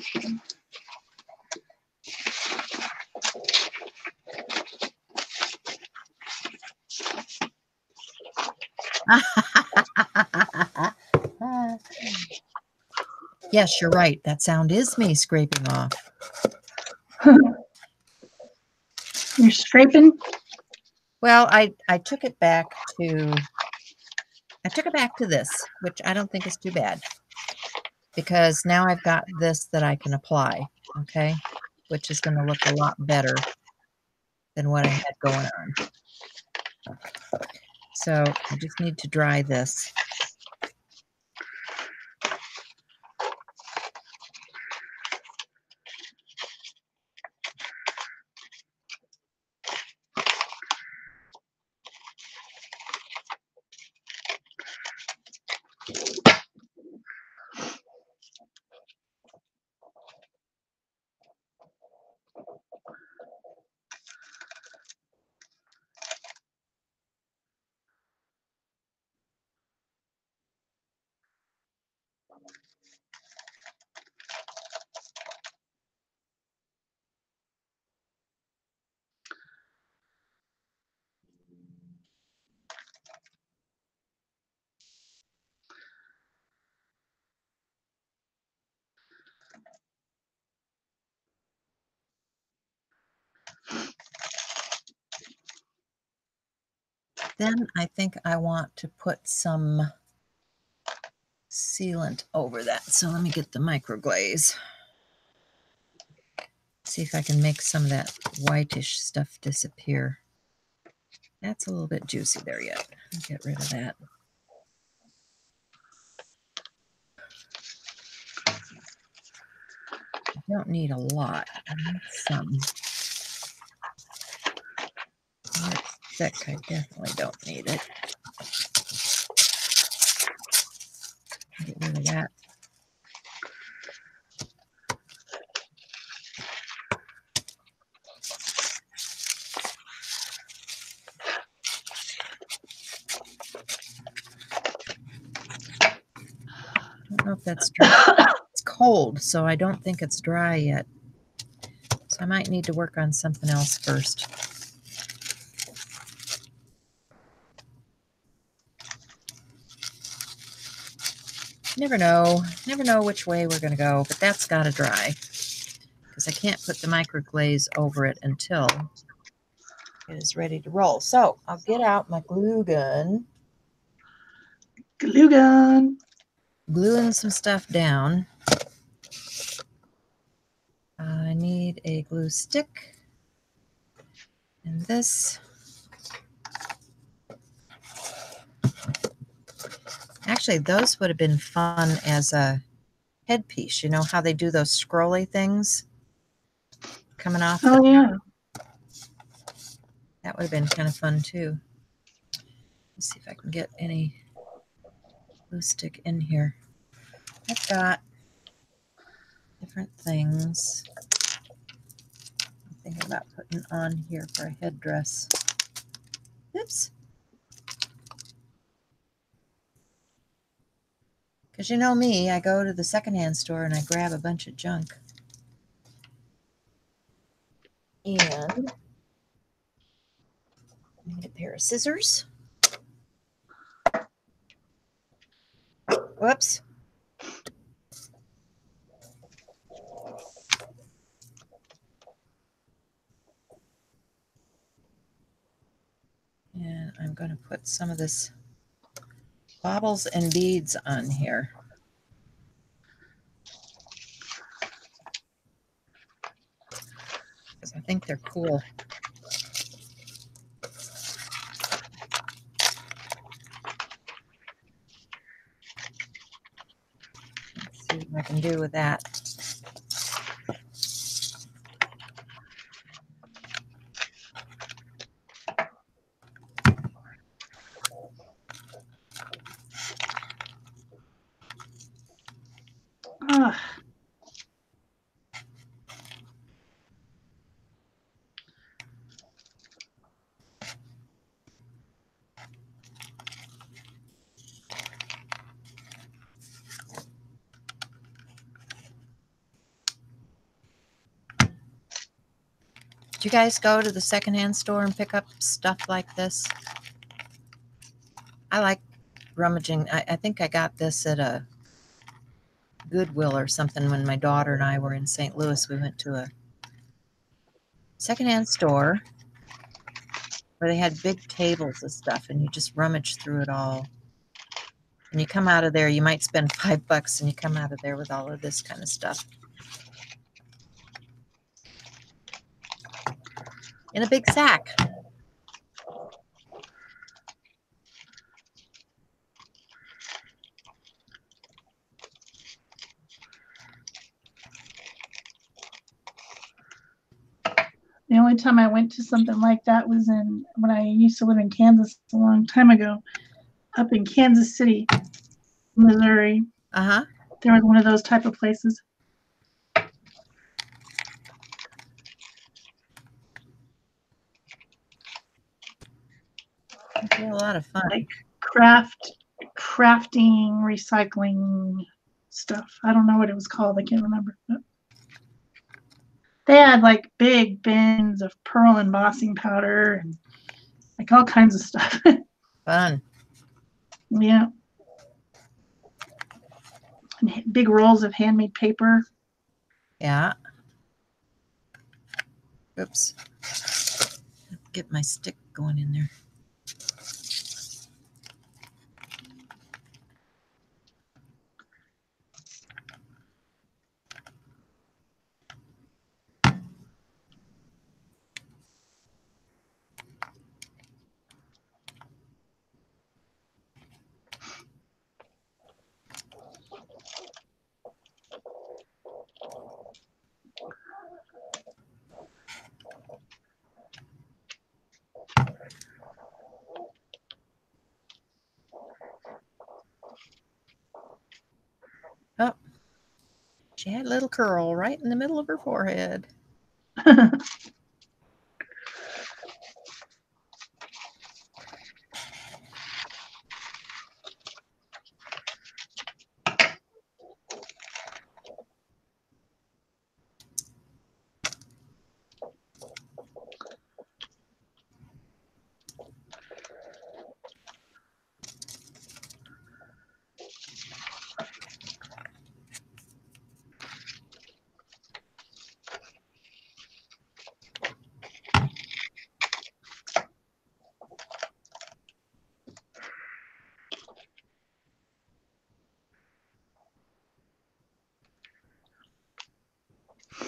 Yes, you're right. That sound is me scraping off. You're scraping? Well, I took it back to this, which I don't think is too bad, because now I've got this that I can apply, okay, which is going to look a lot better than what I had going on. So I just need to dry this. Then I think I want to put some sealant over that. So let me get the microglaze. See if I can make some of that whitish stuff disappear. That's a little bit juicy there yet. I'll get rid of that. I don't need a lot. I need some. It's thick. I definitely don't need it. Get rid of that. I don't know if that's dry. It's cold, so I don't think it's dry yet. So I might need to work on something else first. Never know which way we're going to go, but that's got to dry because I can't put the microglaze over it until it is ready to roll. So I'll get out my glue gun. Glue gun. Gluing some stuff down. I need a glue stick And this, actually, those would have been fun as a headpiece. You know how they do those scrolly things coming off? Oh, yeah. That would have been kind of fun too. Let's see if I can get any glue stick in here. I've got different things I'm thinking about putting on here for a headdress. Oops. Because you know me, I go to the secondhand store and I grab a bunch of junk. And I need a pair of scissors. Whoops. And I'm going to put some of this baubles and beads on here. Because I think they're cool. Let's see what I can do with that. Ah. Do you guys go to the secondhand store and pick up stuff like this? I like rummaging. I think I got this at a Goodwill or something when my daughter and I were in St. Louis. We went to a secondhand store where they had big tables of stuff and you just rummage through it all. And you come out of there, you might spend $5 and you come out of there with all of this kind of stuff. In a big sack. The only time I went to something like that was when I used to live in Kansas a long time ago, up in Kansas City, Missouri. Uh-huh. There was one of those type of places. It'd be a lot of fun. Like crafting, recycling stuff. I don't know what it was called. I can't remember. But they had like big bins of pearl embossing powder and like all kinds of stuff. Fun. Yeah. And big rolls of handmade paper. Yeah. Oops. Get my stick going in there. Oh, she had a little curl right in the middle of her forehead.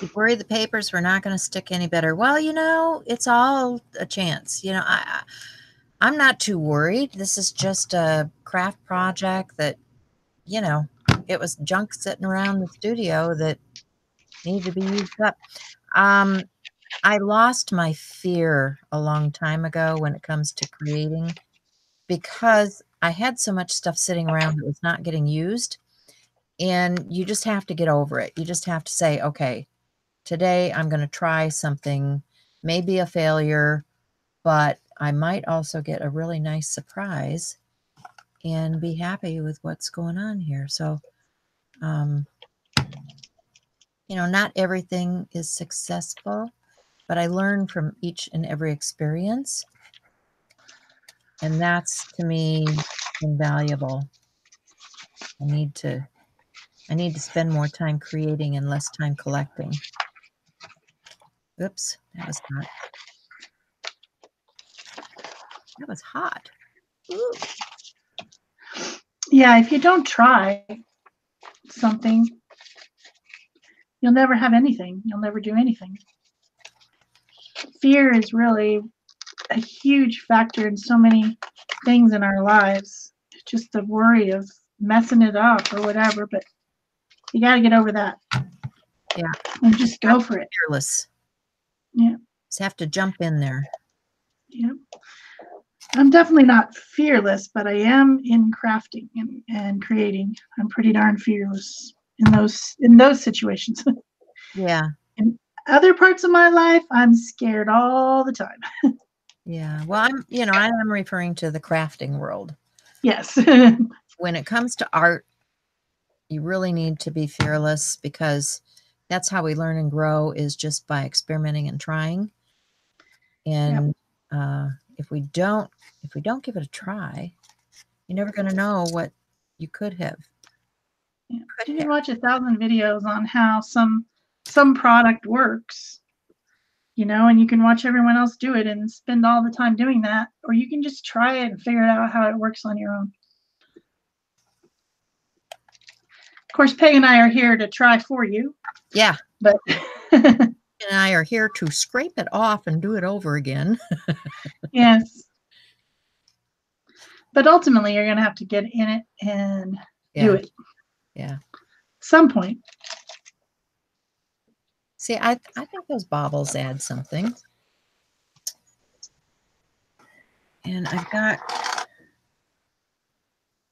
You worry the papers were not going to stick any better. Well, you know, it's all a chance. You know, I'm not too worried. This is just a craft project that, you know, it was junk sitting around the studio that needed to be used up. I lost my fear a long time ago when it comes to creating because I had so much stuff sitting around that was not getting used. And you just have to get over it. You just have to say, okay, today I'm going to try something, maybe a failure, but I might also get a really nice surprise and be happy with what's going on here. So, you know, not everything is successful, but I learn from each and every experience. And that's, to me, invaluable. I need to spend more time creating and less time collecting. Oops, that was hot. That was hot. Ooh. Yeah, if you don't try something, you'll never have anything. You'll never do anything. Fear is really a huge factor in so many things in our lives. Just the worry of messing it up or whatever, but you got to get over that. Yeah. And just go for it. Fearless. Yeah. Just have to jump in there. Yeah. I'm definitely not fearless, but I am in crafting and creating. I'm pretty darn fearless in those situations. Yeah. In other parts of my life, I'm scared all the time. Yeah. Well, I am referring to the crafting world. Yes. When it comes to art, you really need to be fearless because that's how we learn and grow, is just by experimenting and trying. And if we don't give it a try, you're never going to know what you could have. Yeah. You can watch 1,000 videos on how some product works, and you can watch everyone else do it and spend all the time doing that, or you can just try it and figure out how it works on your own. Of course, Peg and I are here to try for you. Yeah. But and I are here to scrape it off and do it over again. Yes. But ultimately, you're going to have to get in it and do it. Yeah. Some point. See, I think those baubles add something. And I've got,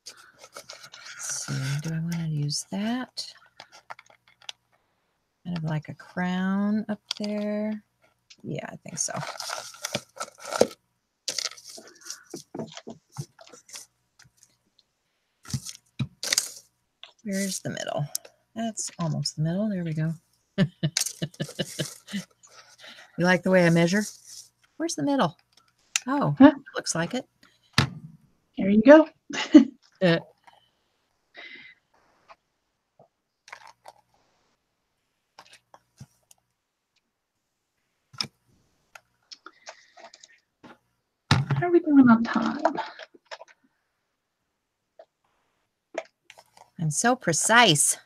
let's see, do I want to use that? Kind of like a crown up there. Yeah, I think so. Where's the middle? That's almost the middle. There we go. You like the way I measure? Where's the middle? Oh, looks like it. There you go. How are we doing on time? I'm so precise.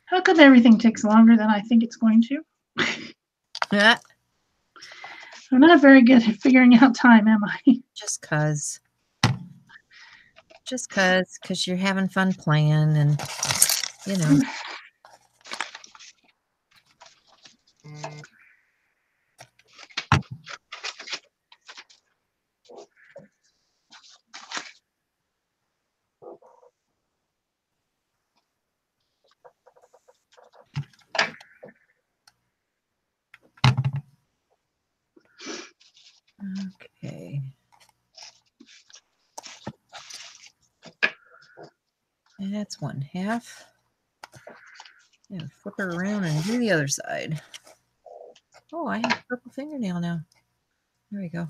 How come everything takes longer than I think it's going to? I'm not very good at figuring out time, am I? Just cause you're having fun playing and, you know. Okay. And that's one half. And flip her around and do the other side. Oh, I have a purple fingernail now. There we go.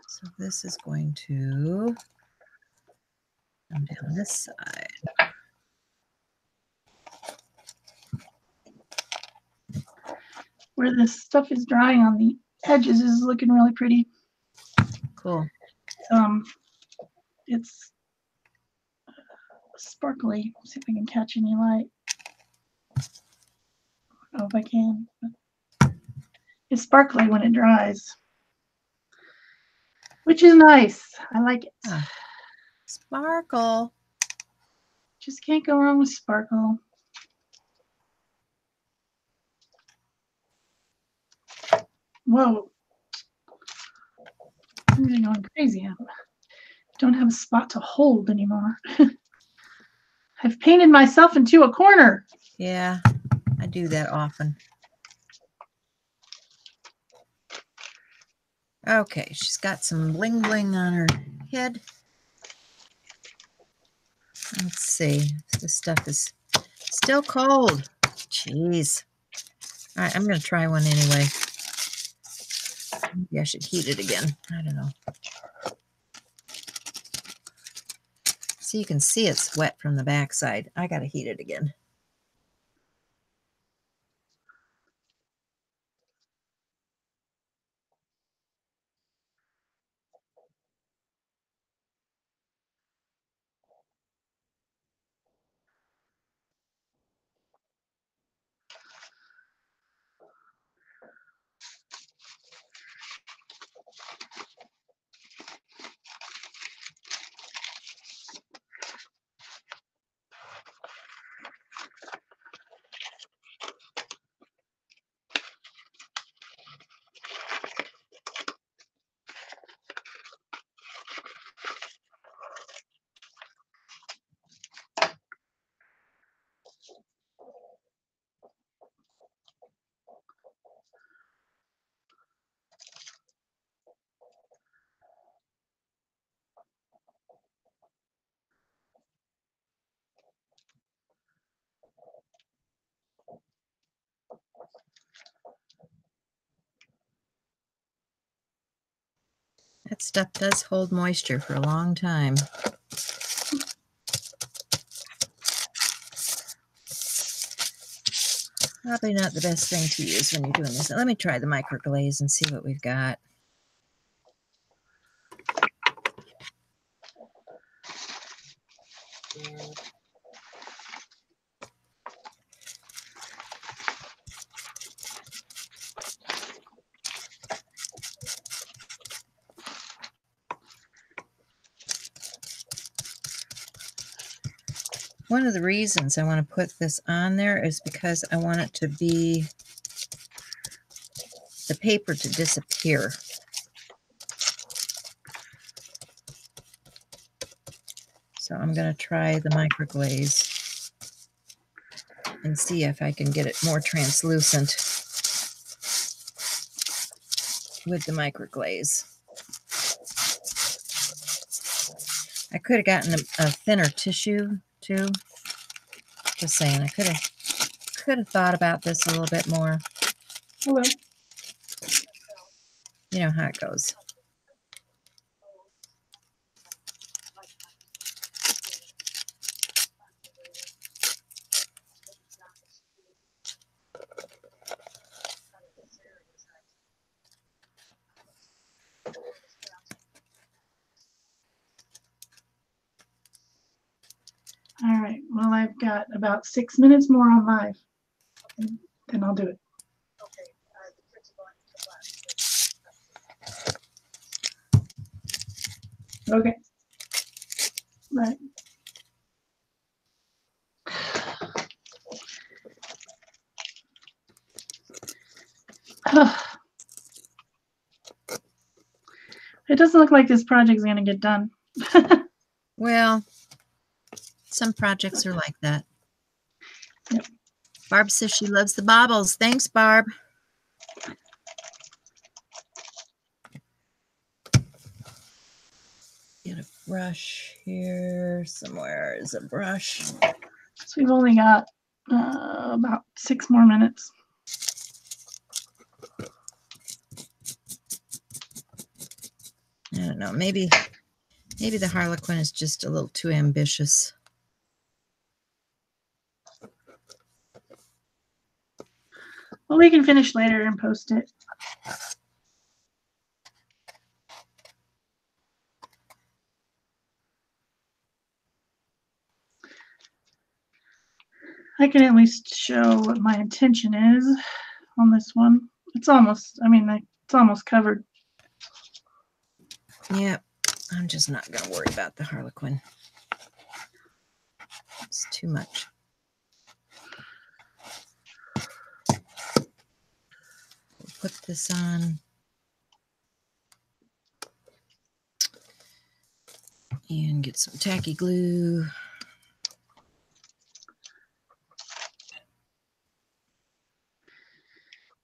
So this is going to come down this side. where this stuff is drying on the edges is looking really pretty. Cool. It's sparkly. See if I can catch any light. I don't know if I can. It's sparkly when it dries, which is nice. I like it. Ah, sparkle. Just can't go wrong with sparkle. Whoa. Things are going crazy. I don't have a spot to hold anymore. I've painted myself into a corner. Yeah, I do that often. Okay, she's got some bling bling on her head. Let's see. This stuff is still cold. Jeez. All right, I'm going to try one anyway. Maybe I should heat it again. I don't know. So you can see it's wet from the backside. I got to heat it again. That stuff does hold moisture for a long time. Probably not the best thing to use when you're doing this. Let me try the microglaze and see what we've got. One of the reasons I want to put this on there is because I want it to be the paper to disappear. So I'm going to try the microglaze and see if I can get it more translucent with the microglaze. I could have gotten a thinner tissue too. Just saying, I could have thought about this a little bit more. Hello. You know how it goes. All right. Well, I've got about 6 minutes more on live, and then I'll do it. Okay. Right. It doesn't look like this project is going to get done. Well, some projects are like that. Yep. Barb says she loves the baubles. Thanks, Barb. Get a brush here. Somewhere is a brush. So we've only got about 6 more minutes. I don't know. Maybe the Harlequin is just a little too ambitious. Well, we can finish later and post it. I can at least show what my intention is on this one. It's almost, I mean, it's almost covered. Yeah, I'm just not going to worry about the Harlequin. It's too much. We'll put this on. And get some tacky glue.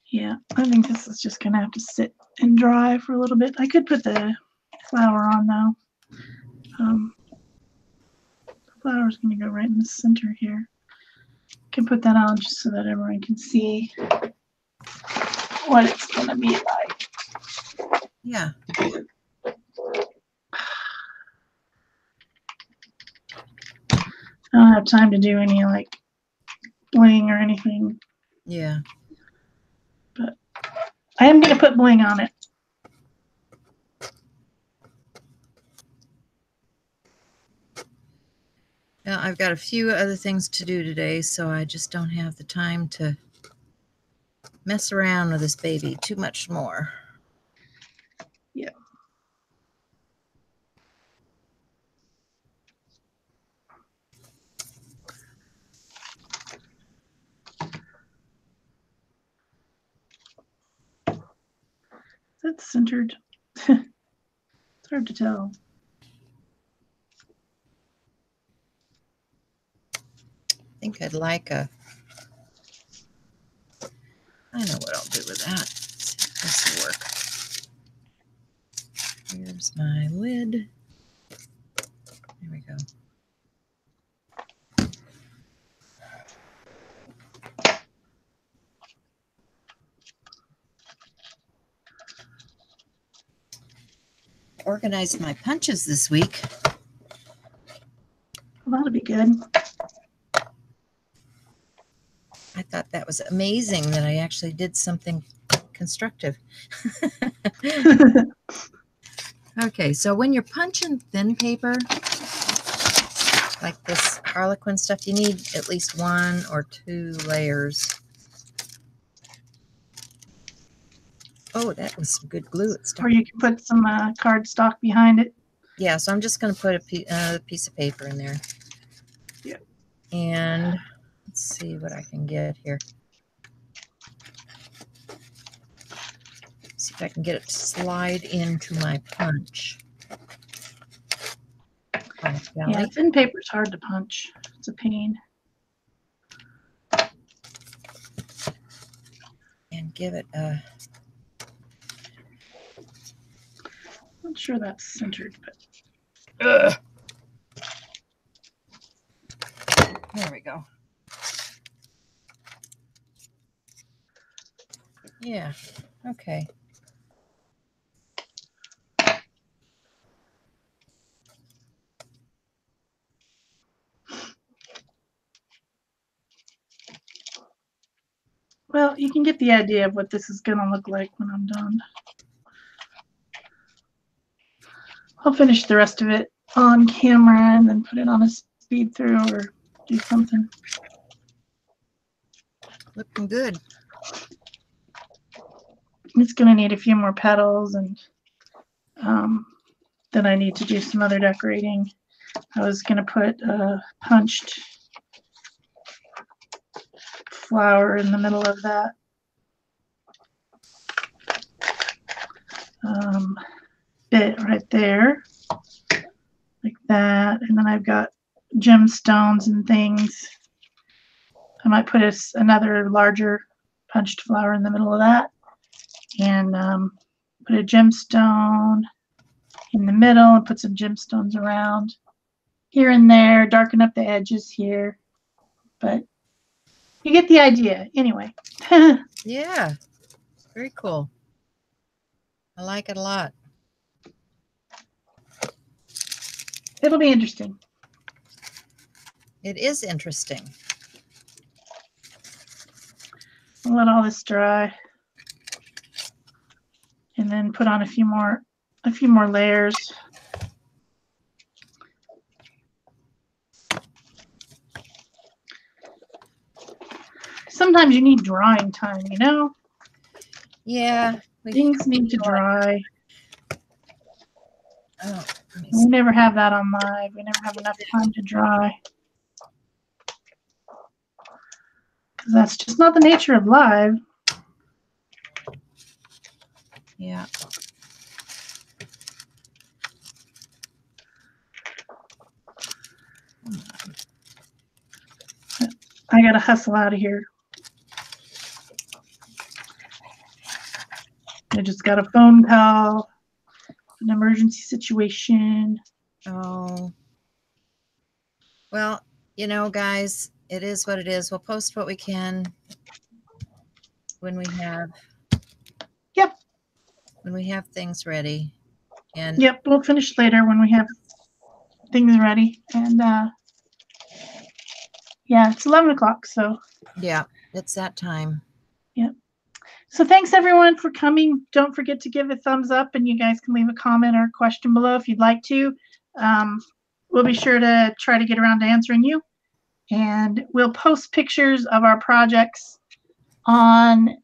Yeah, I think this is just going to have to sit and dry for a little bit. I could put the flower on though. The flower's going to go right in the center here. Can put that on just so that everyone can see what it's going to be like. Yeah. I don't have time to do any like bling or anything. Yeah. But I am going to put bling on it. Now, I've got a few other things to do today, so I just don't have the time to mess around with this baby too much more. Yeah. That's centered. It's hard to tell. I think I'd like a... I know what I'll do with that. Let's see if this will work. Here's my lid. There we go. Organized my punches this week. Well, that'll be good. I thought that was amazing that I actually did something constructive. Okay, so when you're punching thin paper, like this Harlequin stuff, you need at least 1 or 2 layers. Oh, that was some good glue. Or you can put some cardstock behind it. Yeah, so I'm just going to put a piece of paper in there. Yeah. And let's see what I can get here. See if I can get it to slide into my punch. Yeah, thin paper's hard to punch. It's a pain. And give it a... Not sure that's centered, but there we go. Yeah, okay. well, you can get the idea of what this is going to look like when I'm done. I'll finish the rest of it on camera and then put it on a speed through or do something. Looking good. It's going to need a few more petals, and then I need to do some other decorating. I was going to put a punched flower in the middle of that. Bit right there, like that. And then I've got gemstones and things. I might put another larger punched flower in the middle of that, and put a gemstone in the middle and put some gemstones around here and there, darken up the edges here, but you get the idea anyway. Yeah, very cool. I like it a lot. It'll be interesting. It is interesting. Let all this dry. And then put on a few more layers. Sometimes you need drying time, you know? Yeah. Things need to dry. Oh, we never have that on live. We never have enough time to dry. Because that's just not the nature of live. Yeah. I gotta hustle out of here. I just got a phone call, an emergency situation. Oh. Well, you know, guys, it is what it is. We'll post what we can when we have. Yep. When we have things ready. And yep, we'll finish later when we have things ready. And yeah, it's 11 o'clock, so. Yeah, it's that time. Yep. So thanks everyone for coming. Don't forget to give a thumbs up, and you guys can leave a comment or a question below if you'd like to. We'll be sure to try to get around to answering you. And we'll post pictures of our projects in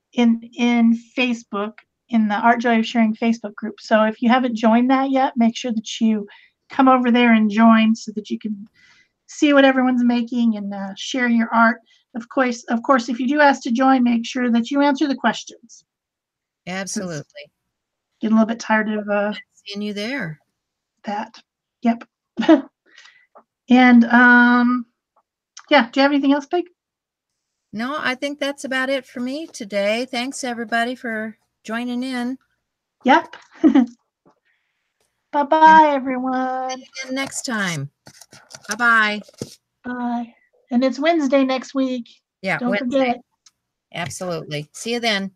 Facebook, in the Art Joy of Sharing Facebook group. So if you haven't joined that yet, make sure that you come over there and join so that you can see what everyone's making and share your art. Of course, if you do ask to join, make sure that you answer the questions. Absolutely. Getting a little bit tired of seeing you there. That. Yep. And yeah, do you have anything else, Peg? No, I think that's about it for me today. Thanks everybody for joining in. Yep. Bye-bye, everyone. See you again next time. Bye-bye. Bye. And it's Wednesday next week. Yeah, Don't Wednesday. forget. Absolutely. See you then.